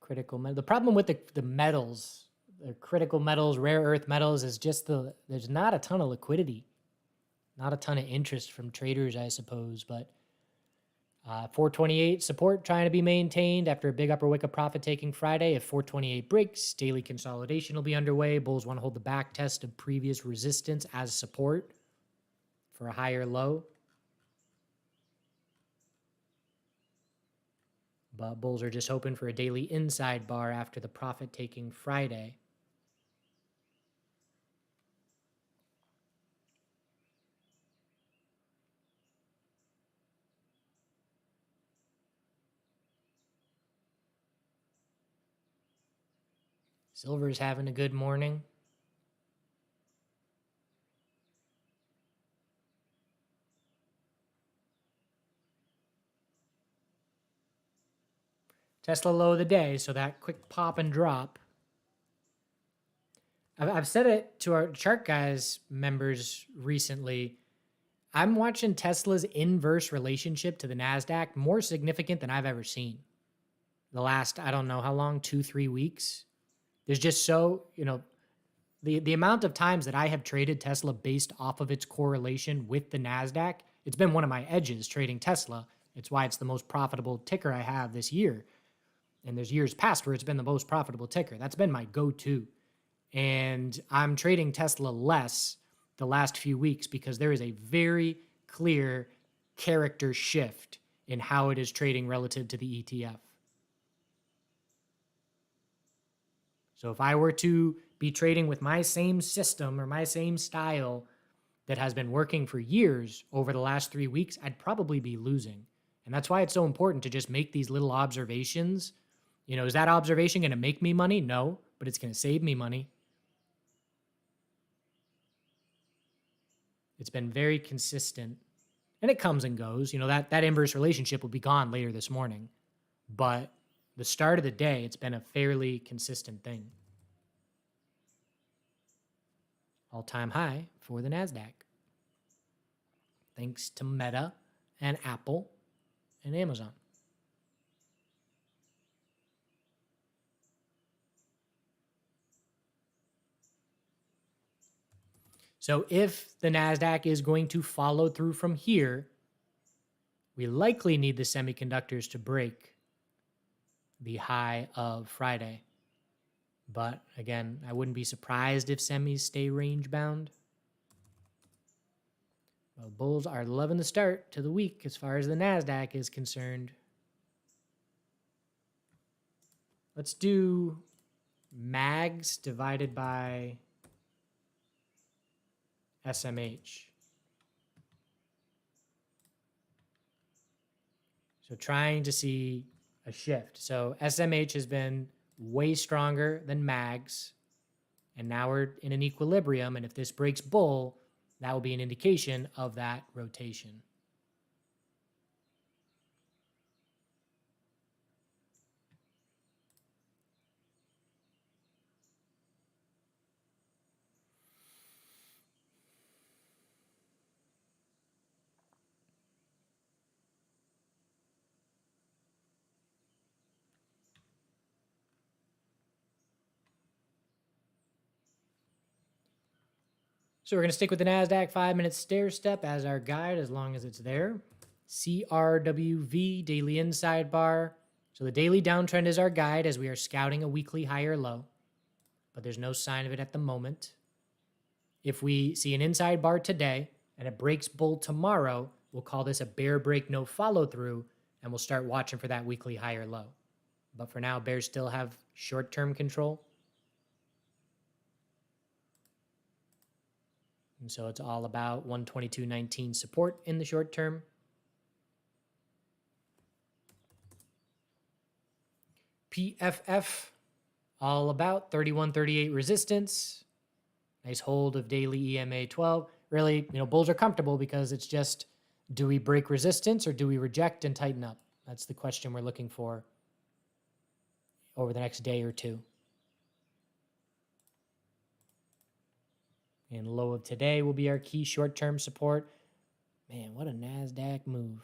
critical metal. The problem with the metals, the critical metals, rare earth metals, is just there's not a ton of liquidity, not a ton of interest from traders, I suppose. But 428 support trying to be maintained after a big upper wick of profit taking Friday. If 428 breaks, daily consolidation will be underway. Bulls want to hold the back test of previous resistance as support for a higher low. But bulls are just hoping for a daily inside bar after the profit taking Friday. Silver's having a good morning. Tesla low of the day, so that quick pop and drop. I've said it to our chart guys members recently. I'm watching Tesla's inverse relationship to the NASDAQ more significant than I've ever seen. The last, I don't know how long, 2-3 weeks. There's just so, the amount of times that I have traded Tesla based off of its correlation with the NASDAQ, it's been one of my edges trading Tesla. It's why it's the most profitable ticker I have this year. And there's years past where it's been the most profitable ticker. That's been my go-to. And I'm trading Tesla less the last few weeks because there is a very clear character shift in how it is trading relative to the ETF. So if I were to be trading with my same system or my same style that has been working for years over the last 3 weeks, I'd probably be losing. And that's why it's so important to just make these little observations. Is that observation going to make me money? No, but it's going to save me money. It's been very consistent, and it comes and goes. That inverse relationship will be gone later this morning, but the start of the day, it's been a fairly consistent thing. All-time high for the NASDAQ. Thanks to Meta and Apple and Amazon. So if the NASDAQ is going to follow through from here, we likely need the semiconductors to break the high of Friday. But again, I wouldn't be surprised if semis stay range bound. Well, bulls are loving the start to the week as far as the NASDAQ is concerned. Let's do MAGs divided by SMH. So trying to see a shift. So SMH has been way stronger than MAGs, and now we're in an equilibrium, and if this breaks bull, that will be an indication of that rotation. So we're going to stick with the NASDAQ 5-minute stair step as our guide as long as it's there. CRWV, daily inside bar. So the daily downtrend is our guide as we are scouting a weekly higher low, but there's no sign of it at the moment. If we see an inside bar today and it breaks bull tomorrow, we'll call this a bear break no follow through, and we'll start watching for that weekly higher low. But for now, bears still have short-term control. And so it's all about 122.19 support in the short term. PFF, all about 31.38 resistance. Nice hold of daily EMA 12. Really, bulls are comfortable because it's just, do we break resistance or do we reject and tighten up? That's the question we're looking for over the next day or two. And low of today will be our key short-term support. Man, what a NASDAQ move.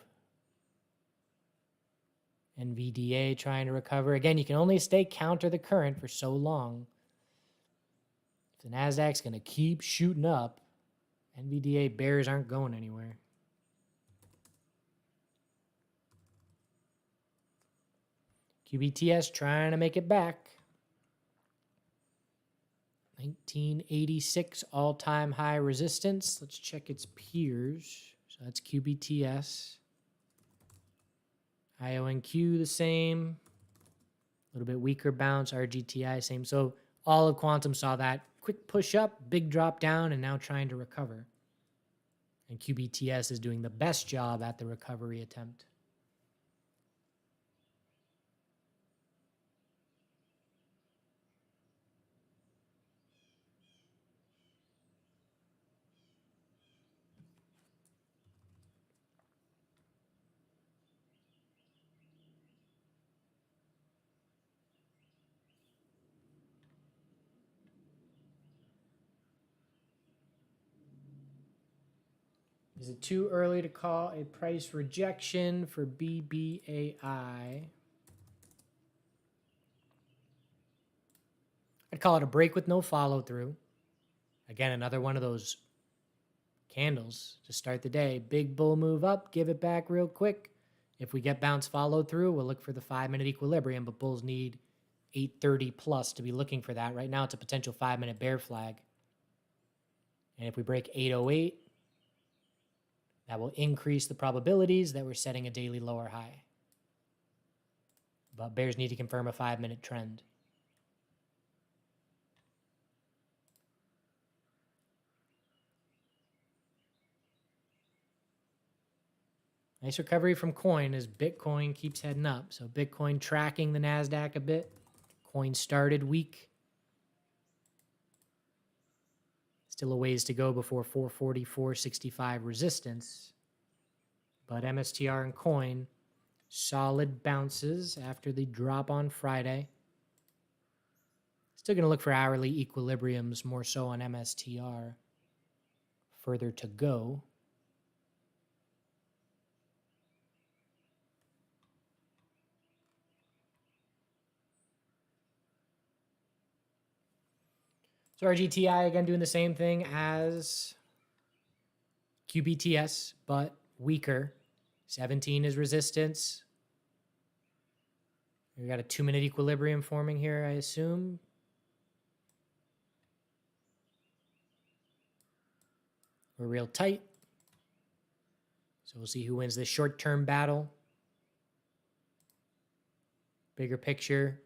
NVDA trying to recover. Again, you can only stay counter the current for so long. If the NASDAQ's going to keep shooting up, NVDA bears aren't going anywhere. QBTS trying to make it back. 1986 all-time high resistance. Let's check its peers. So that's QBTS. IONQ the same. A little bit weaker bounce. RGTI same. So all of Quantum saw that quick push up, big drop down, and now trying to recover. And QBTS is doing the best job at the recovery attempt. Is it too early to call a price rejection for BBAI? I'd call it a break with no follow through. Again, another one of those candles to start the day. Big bull move up, give it back real quick. If we get bounce follow through, we'll look for the 5-minute equilibrium, but bulls need 830 plus to be looking for that. Right now, it's a potential 5-minute bear flag. And if we break 808, that will increase the probabilities that we're setting a daily lower high. But bears need to confirm a 5-minute trend. Nice recovery from coin as Bitcoin keeps heading up. So Bitcoin tracking the NASDAQ a bit. Coin started weak. Still a ways to go before 440, 465 resistance. But MSTR and coin, solid bounces after the drop on Friday. Still going to look for hourly equilibriums more so on MSTR. Further to go. So RGTI, again, doing the same thing as QBTS, but weaker. 17 is resistance. We got a 2-minute equilibrium forming here, I assume. We're real tight. So we'll see who wins this short-term battle. Bigger picture.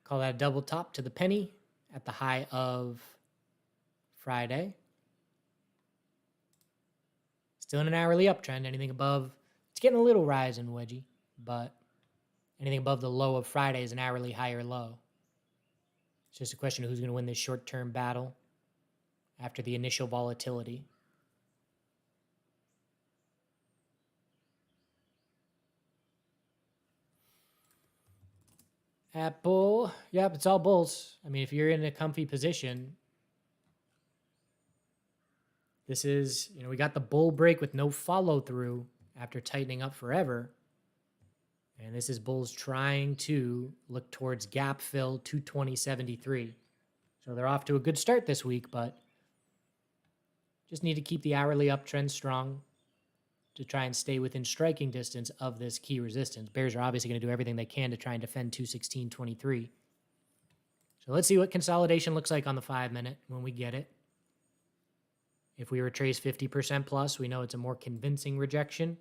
Call that a double top to the penny at the high of Friday. Still in an hourly uptrend. Anything above, it's getting a little rise in wedgie, but anything above the low of Friday is an hourly high or low. It's just a question of who's going to win this short-term battle after the initial volatility. Apple, yep, it's all bulls. I mean, if you're in a comfy position, this is, we got the bull break with no follow through after tightening up forever. And this is bulls trying to look towards gap fill 220.73. So they're off to a good start this week, but just need to keep the hourly uptrend strong to try and stay within striking distance of this key resistance. Bears are obviously going to do everything they can to try and defend 216.23. So let's see what consolidation looks like on the 5-minute when we get it. If we retrace 50% plus, we know it's a more convincing rejection.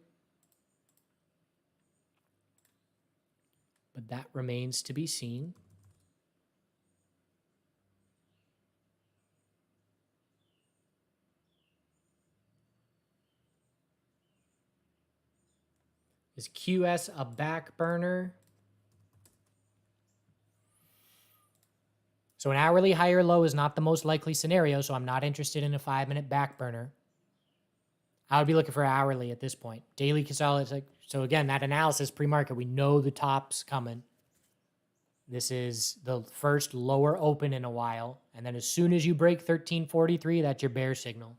But that remains to be seen. Is QS a back burner? So an hourly high or low is not the most likely scenario, so I'm not interested in a 5-minute back burner. I would be looking for hourly at this point. Daily consolidation. So again, that analysis pre-market, we know the top's coming. This is the first lower open in a while. And then as soon as you break 1343, that's your bear signal.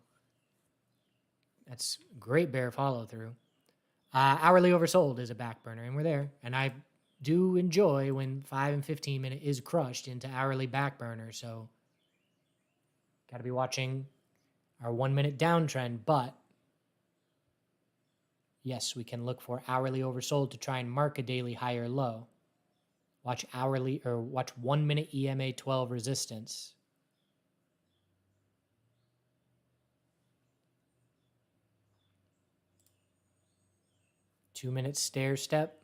That's great bear follow through. Hourly oversold is a back burner, and we're there. And I do enjoy when 5 and 15 minute is crushed into hourly back burner. So got to be watching our 1-minute downtrend, but yes, we can look for hourly oversold to try and mark a daily high or low. Watch hourly or watch 1-minute EMA 12 resistance. Two-minute stair step.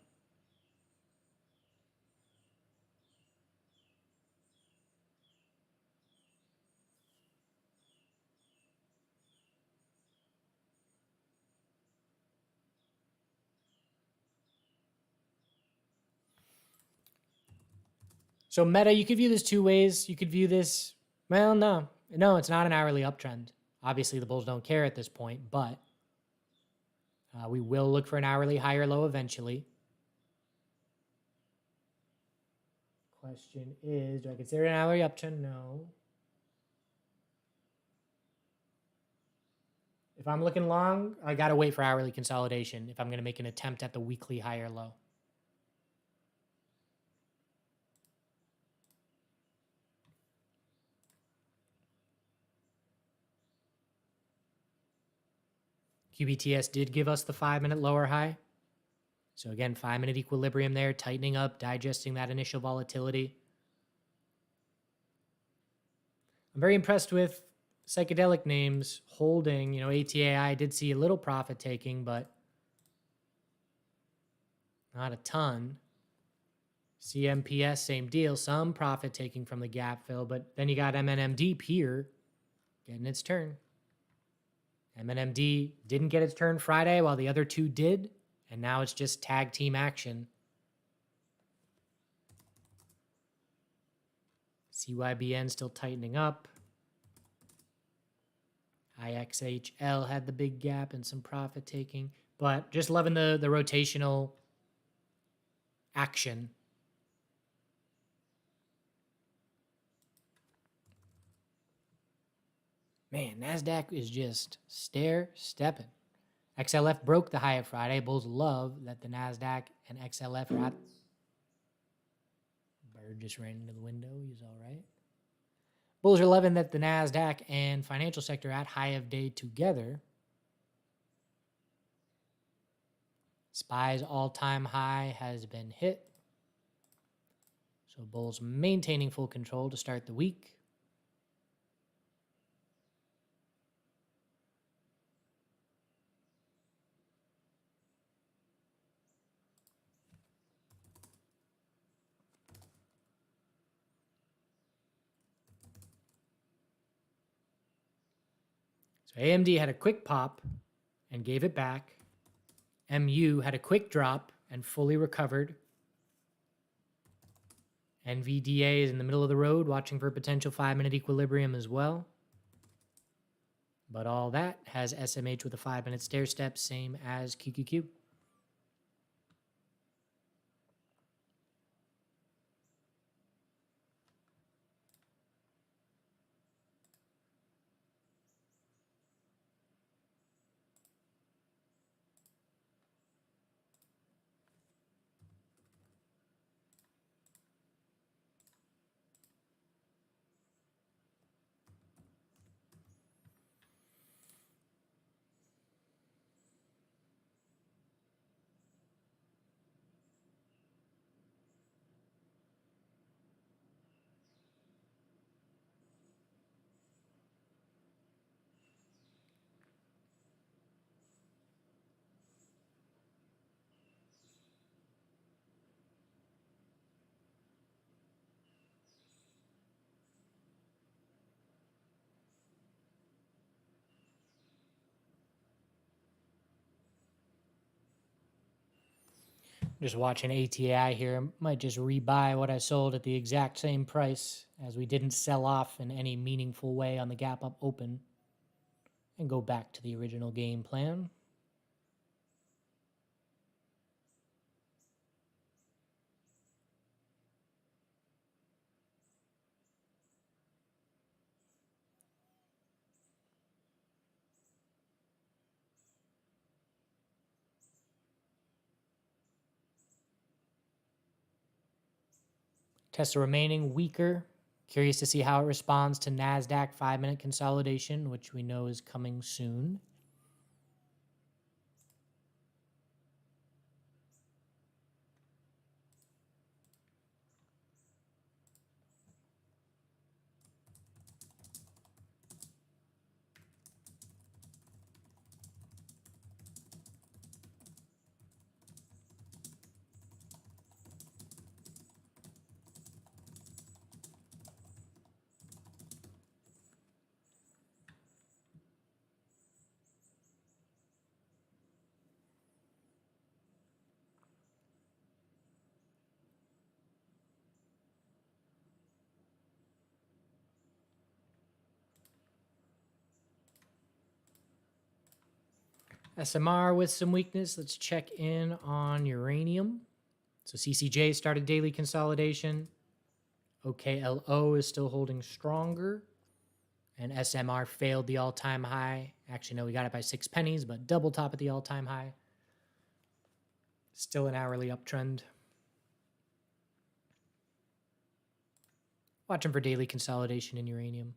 So Meta, you could view this two ways. You could view this, well, no, it's not an hourly uptrend. Obviously, the bulls don't care at this point, but we will look for an hourly high or low eventually. Question is, do I consider an hourly uptrend? No. If I'm looking long, I got to wait for hourly consolidation if I'm going to make an attempt at the weekly high or low. QBTS did give us the 5-minute lower high. So again, 5-minute equilibrium there, tightening up, digesting that initial volatility. I'm very impressed with psychedelic names holding. ATAI did see a little profit taking, but not a ton. CMPS, same deal. Some profit taking from the gap fill, but then you got MNMD here getting its turn. MNMD didn't get its turn Friday while the other two did, and now it's just tag team action. CYBN still tightening up. IXHL had the big gap and some profit taking, but just loving the rotational action. Man, NASDAQ is just stair-stepping. XLF broke the high of Friday. Bulls love that the NASDAQ and XLF are at... Bird just ran into the window. He's all right. Bulls are loving that the NASDAQ and financial sector at high of day together. SPY's all-time high has been hit. So Bulls maintaining full control to start the week. So AMD had a quick pop and gave it back. MU had a quick drop and fully recovered. NVDA is in the middle of the road, watching for potential 5-minute equilibrium as well. But all that has SMH with a 5-minute stair step, same as QQQ. Just watching ATI here. Might just rebuy what I sold at the exact same price, as we didn't sell off in any meaningful way on the gap up open, and go back to the original game plan. Tesla remaining weaker. Curious to see how it responds to NASDAQ 5-minute consolidation, which we know is coming soon. SMR with some weakness. Let's check in on uranium. So CCJ started daily consolidation. OKLO is still holding stronger. And SMR failed the all-time high. Actually, no, we got it by 6 pennies, but double top at the all-time high. Still an hourly uptrend. Watching for daily consolidation in uranium.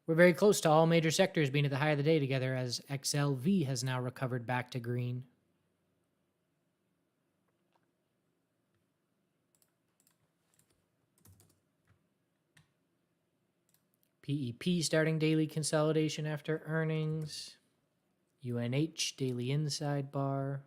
We're very close to all major sectors being at the high of the day together, as XLV has now recovered back to green. PEP starting daily consolidation after earnings. UNH daily inside bar.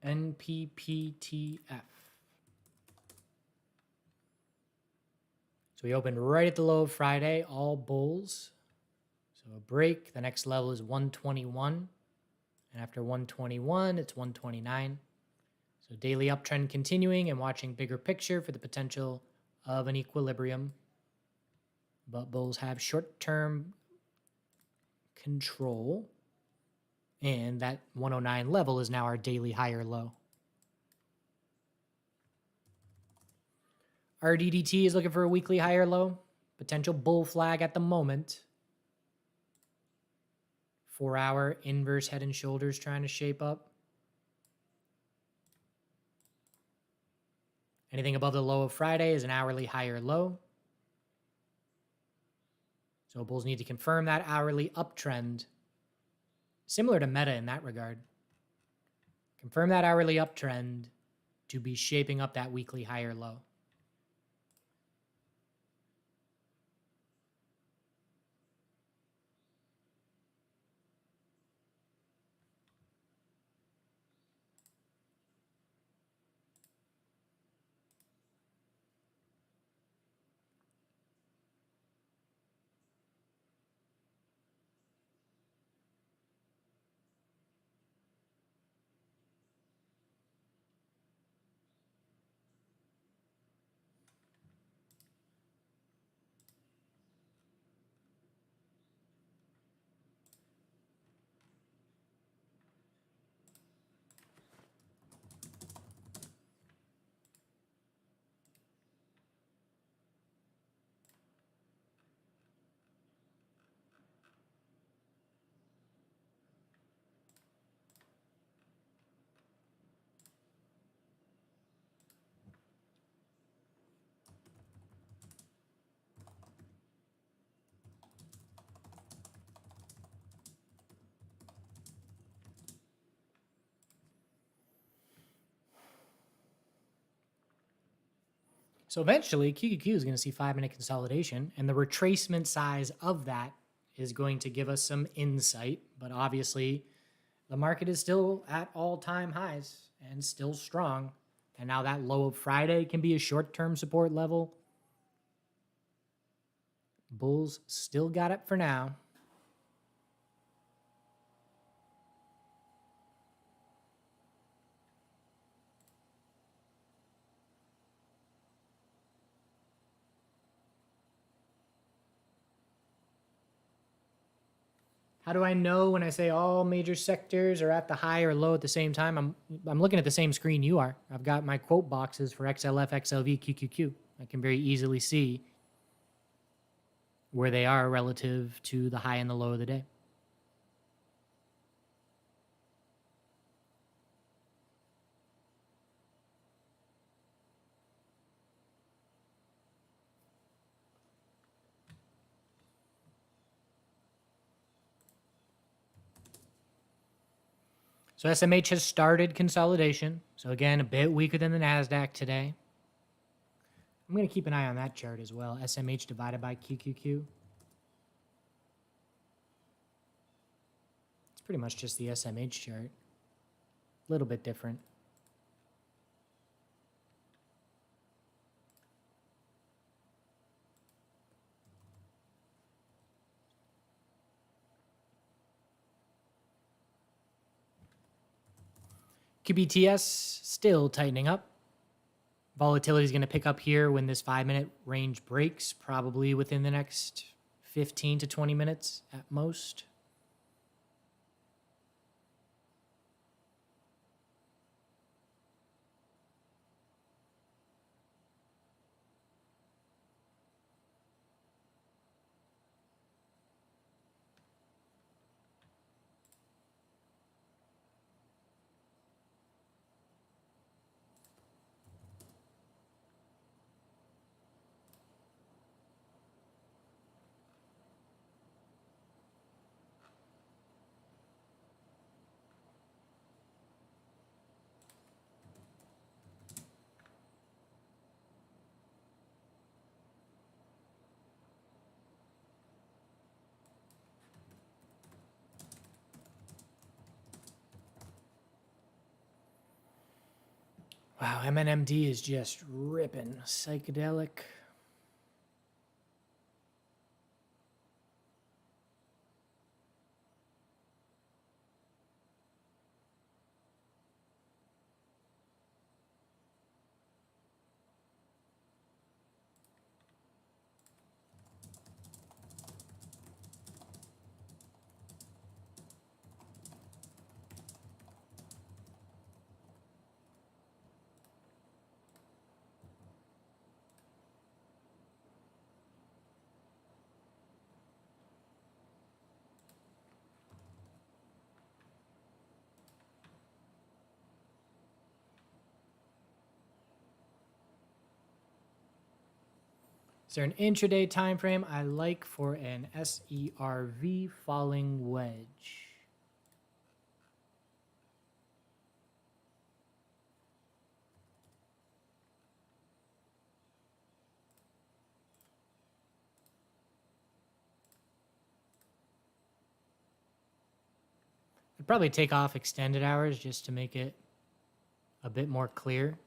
NPPTF. So we opened right at the low of Friday, all bulls. So a break. The next level is 121. And after 121, it's 129. So daily uptrend continuing and watching bigger picture for the potential of an equilibrium. But bulls have short-term control. And that 109 level is now our daily higher low. RDDT is looking for a weekly higher low. Potential bull flag at the moment. 4-hour inverse head and shoulders trying to shape up. Anything above the low of Friday is an hourly higher low. So bulls need to confirm that hourly uptrend. Similar to Meta in that regard. Confirm that hourly uptrend to be shaping up that weekly higher low. So eventually, QQQ is going to see 5-minute consolidation, and the retracement size of that is going to give us some insight. But obviously, the market is still at all-time highs and still strong. And now that low of Friday can be a short-term support level. Bulls still got it for now. How do I know when I say all major sectors are at the high or low at the same time? I'm looking at the same screen you are. I've got my quote boxes for XLF, XLV, QQQ. I can very easily see where they are relative to the high and the low of the day. So SMH has started consolidation. So again, a bit weaker than the NASDAQ today. I'm going to keep an eye on that chart as well. SMH divided by QQQ. It's pretty much just the SMH chart. A little bit different. QBTS still tightening up. Volatility is going to pick up here when this 5-minute range breaks, probably within the next 15 to 20 minutes at most. Wow, MNMD is just ripping. Psychedelic. Is there an intraday time frame I like for an SERV falling wedge? I'd probably take off extended hours just to make it a bit more clear.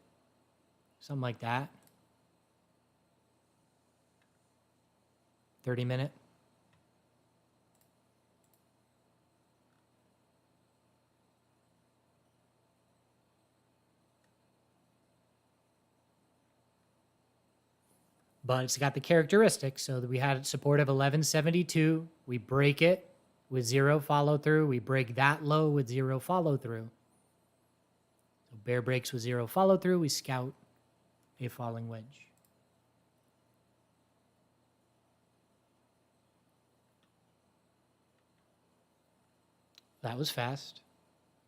Something like that. 30-minute. But it's got the characteristics so that we had support of 1172. We break it with zero follow through. We break that low with zero follow through. So bear breaks with zero follow through. We scout a falling wedge. That was fast.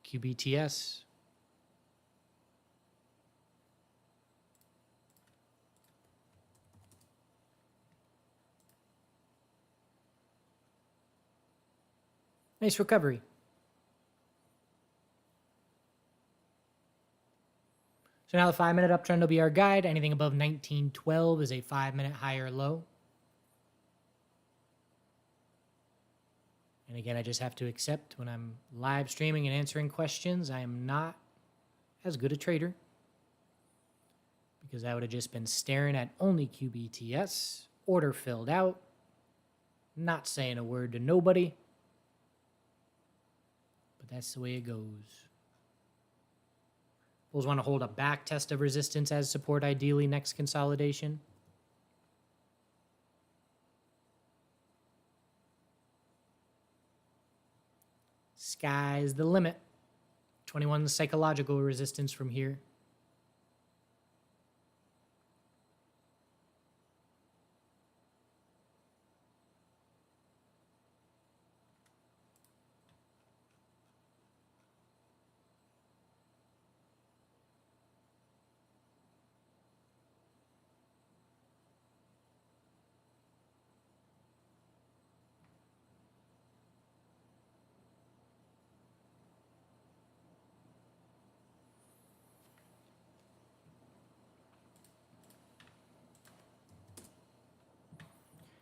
QBTS. Nice recovery. So now the 5-minute uptrend will be our guide. Anything above 1912 is a 5-minute high or low. And again, I just have to accept when I'm live streaming and answering questions, I am not as good a trader because I would have just been staring at only QBTS, order filled out, not saying a word to nobody. But that's the way it goes. Bulls want to hold a back test of resistance as support, ideally, next consolidation. Sky's the limit. 21 psychological resistance from here.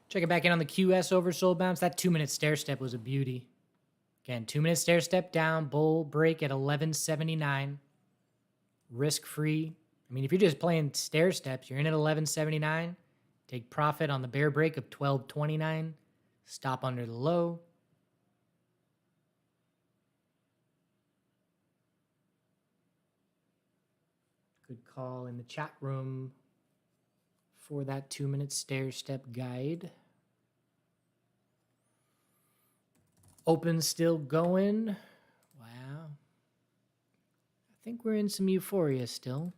Check it back in on the QS oversold bounce. That 2-minute stair step was a beauty. Again, 2-minute stair step down, bull break at 1179. Risk free. I mean, if you're just playing stair steps, you're in at 1179. Take profit on the bear break of 1229. Stop under the low. Good call in the chat room for that 2-minute stair step guide. Open still going. Wow. I think we're in some euphoria still.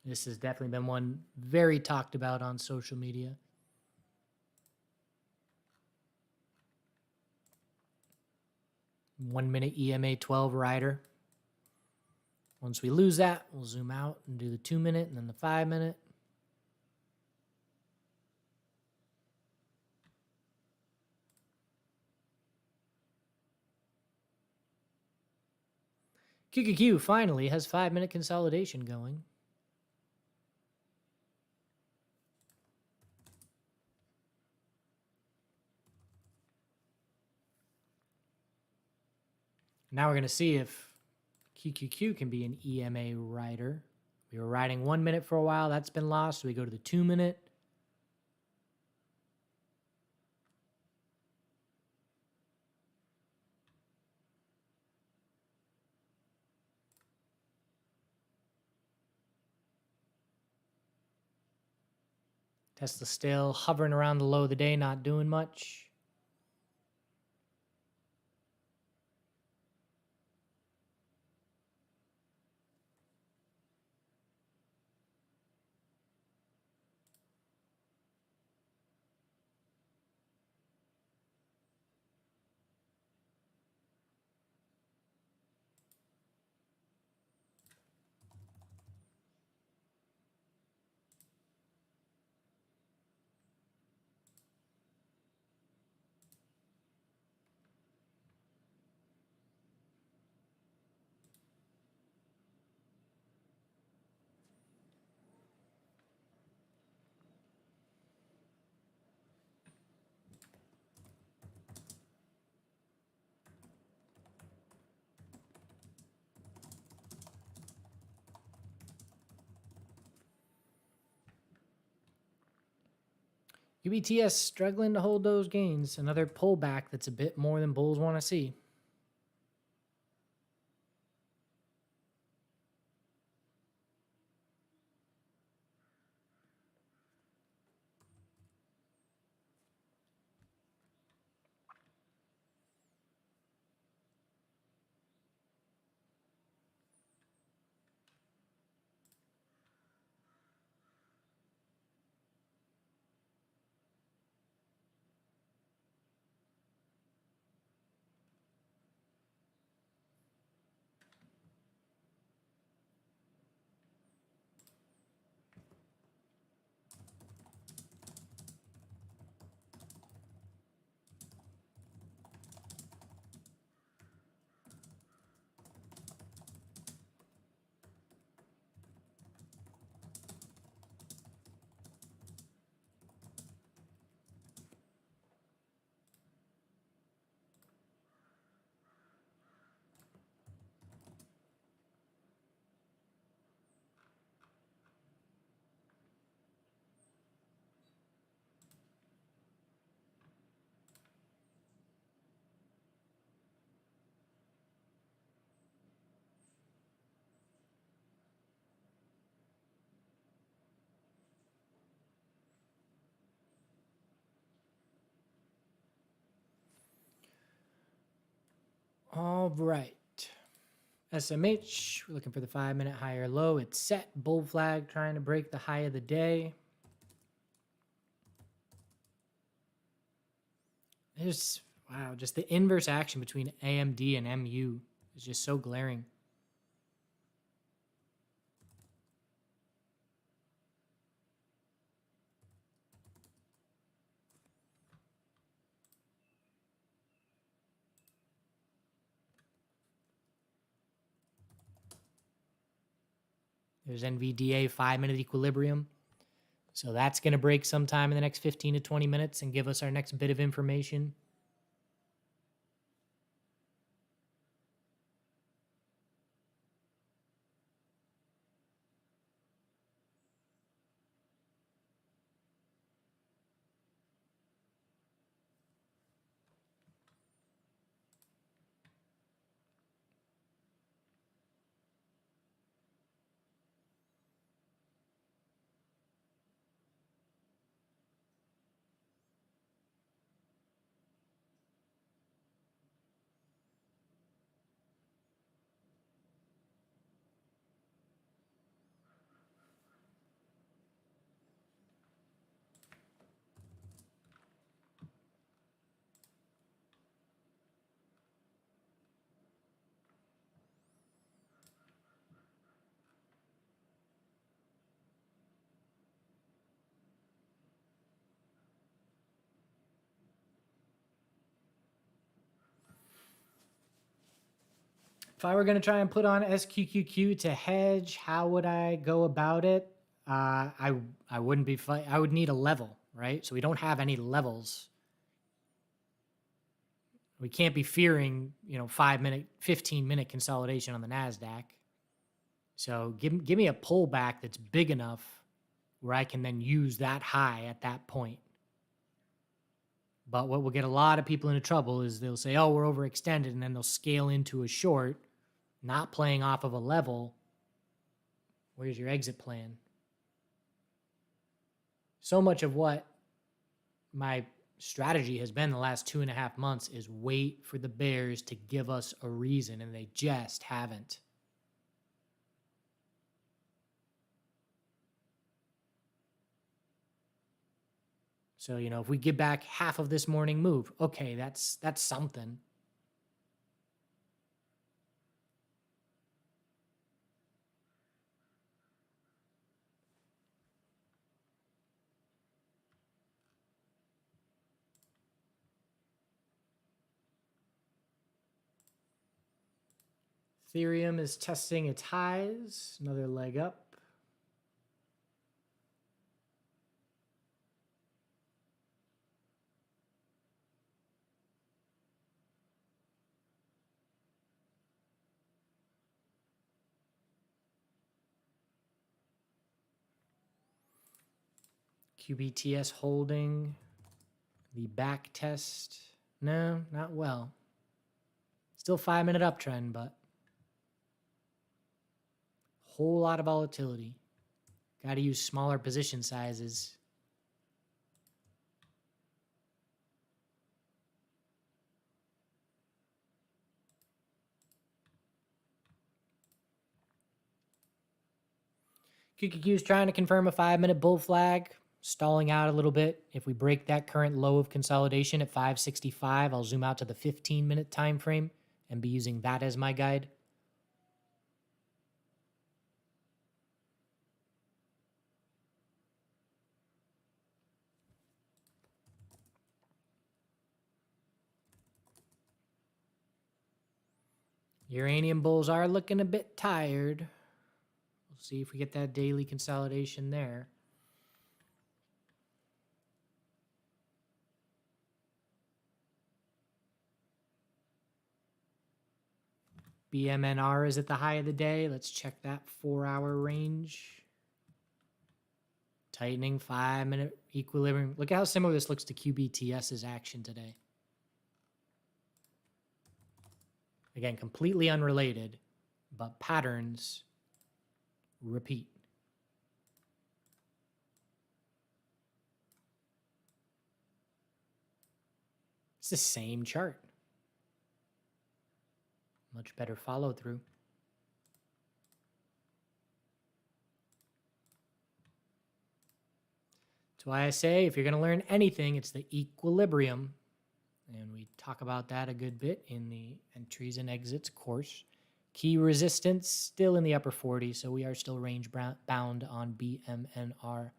This has definitely been one very talked about on social media. One-minute EMA 12 rider. Once we lose that, we'll zoom out and do the 2-minute and then the 5-minute. QQQ finally has 5-minute consolidation going. Now we're going to see if QQQ can be an EMA rider. We were riding 1 minute for a while. That's been lost. So we go to the 2-minute. Tesla still hovering around the low of the day, not doing much. UBTS struggling to hold those gains. Another pullback that's a bit more than bulls want to see. All right. SMH, we're looking for the 5-minute higher low. It's set. Bull flag trying to break the high of the day. There's, wow, just the inverse action between AMD and MU is just so glaring. There's NVDA 5-minute equilibrium. So that's going to break sometime in the next 15 to 20 minutes and give us our next bit of information. If I were going to try and put on SQQQ to hedge, how would I go about it? I wouldn't be I would need a level, right? So we don't have any levels. We can't be fearing, 5-minute, 15-minute consolidation on the NASDAQ. So give me a pullback that's big enough where I can then use that high at that point. But what will get a lot of people into trouble is they'll say, oh, we're overextended, and then they'll scale into a short, not playing off of a level. Where's your exit plan? So much of what my strategy has been the last 2.5 months is wait for the bears to give us a reason, and they just haven't. So, if we give back half of this morning move, okay, that's something. Ethereum is testing its highs, another leg up. QBTS holding the back test. No, not well. Still 5-minute uptrend, but whole lot of volatility. Got to use smaller position sizes. QQQ is trying to confirm a 5-minute bull flag, stalling out a little bit. If we break that current low of consolidation at 565, I'll zoom out to the 15-minute time frame and be using that as my guide. Uranium bulls are looking a bit tired. We'll see if we get that daily consolidation there. BMNR is at the high of the day. Let's check that 4-hour range. Tightening 5-minute equilibrium. Look at how similar this looks to QBTS's action today. Again, completely unrelated, but patterns repeat. It's the same chart. Much better follow through. That's why I say if you're going to learn anything, it's the equilibrium. And we talk about that a good bit in the entries and exits course. Key resistance still in the upper 40s, so we are still range bound on BMNR,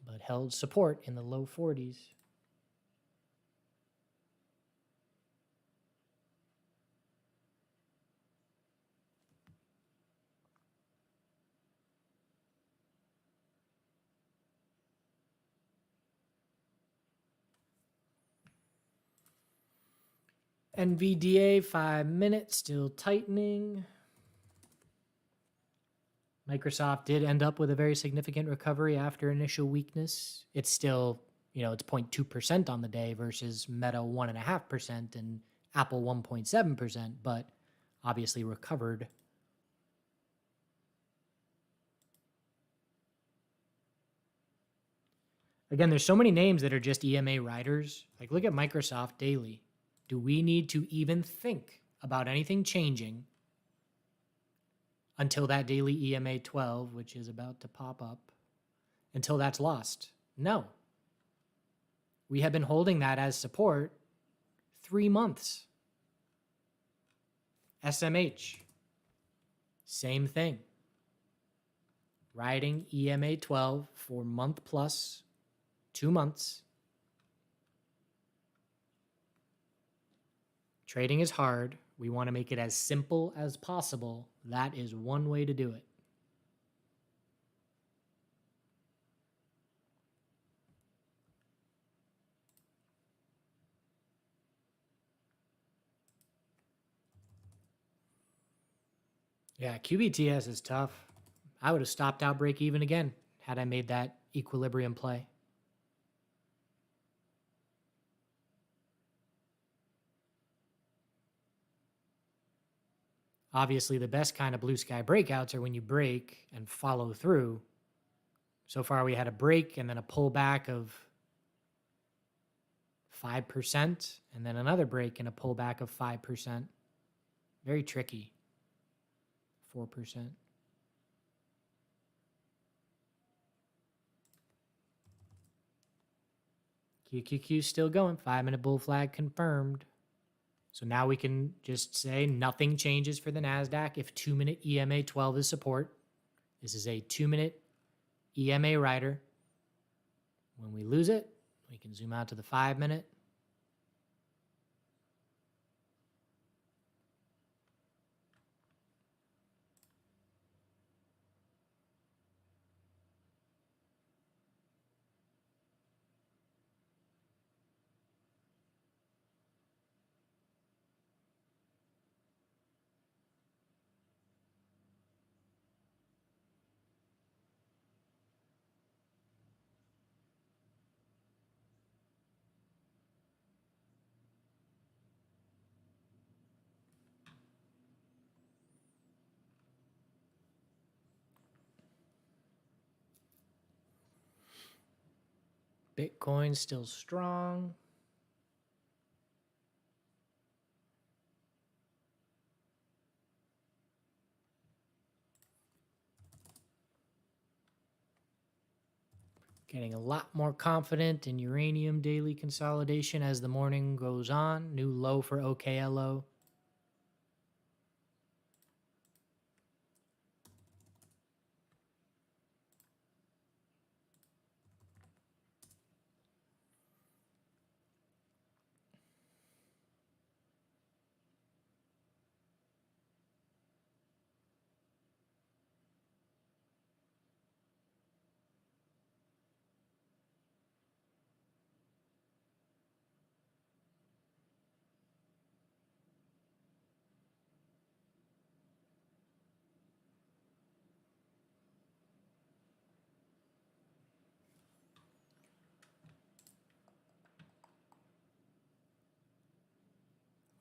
but held support in the low 40s. NVDA 5 minutes still tightening. Microsoft did end up with a very significant recovery after initial weakness. It's still, it's 0.2% on the day versus Meta 1.5% and Apple 1.7%, but obviously recovered. Again, there's so many names that are just EMA riders. Like, look at Microsoft daily. Do we need to even think about anything changing until that daily EMA 12, which is about to pop up, until that's lost? No. We have been holding that as support 3 months. SMH, same thing. Riding EMA 12 for month plus 2 months. Trading is hard. We want to make it as simple as possible. That is one way to do it. Yeah, QBTS is tough. I would have stopped out break even again had I made that equilibrium play. Obviously, the best kind of blue sky breakouts are when you break and follow through. So far, we had a break and then a pullback of 5%, and then another break and a pullback of 5%. Very tricky. 4%. QQQ still going. 5-minute bull flag confirmed. So now we can just say nothing changes for the NASDAQ if 2-minute EMA 12 is support. This is a 2-minute EMA rider. When we lose it, we can zoom out to the 5-minute. Bitcoin still strong. Getting a lot more confident in uranium daily consolidation as the morning goes on. New low for OKLO.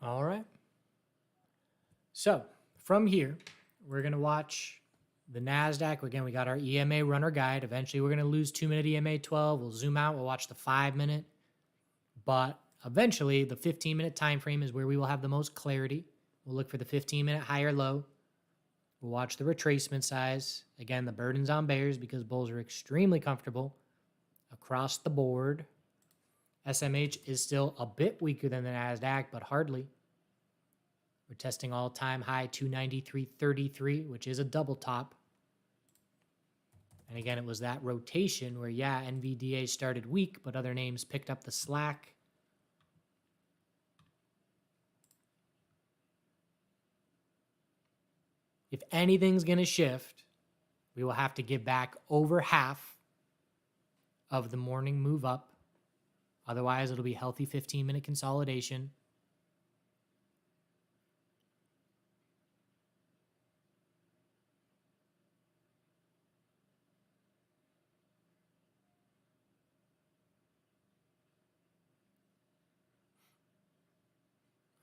All right. So from here, we're going to watch the NASDAQ. Again, we got our EMA runner guide. Eventually, we're going to lose 2-minute EMA 12. We'll zoom out. We'll watch the 5-minute. But eventually, the 15-minute time frame is where we will have the most clarity. We'll look for the 15-minute high or low. We'll watch the retracement size. Again, the burden's on bears because bulls are extremely comfortable across the board. SMH is still a bit weaker than the NASDAQ, but hardly. We're testing all-time high 293.33, which is a double top. And again, it was that rotation where, yeah, NVDA started weak, but other names picked up the slack. If anything's going to shift, we will have to give back over half of the morning move up. Otherwise, it'll be healthy 15-minute consolidation.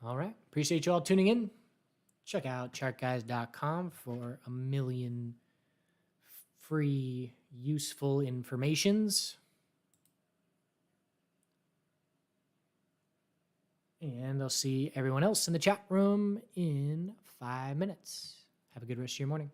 All right. Appreciate you all tuning in. Check out chartguys.com for a million free, useful informations. And I'll see everyone else in the chat room in 5 minutes. Have a good rest of your morning.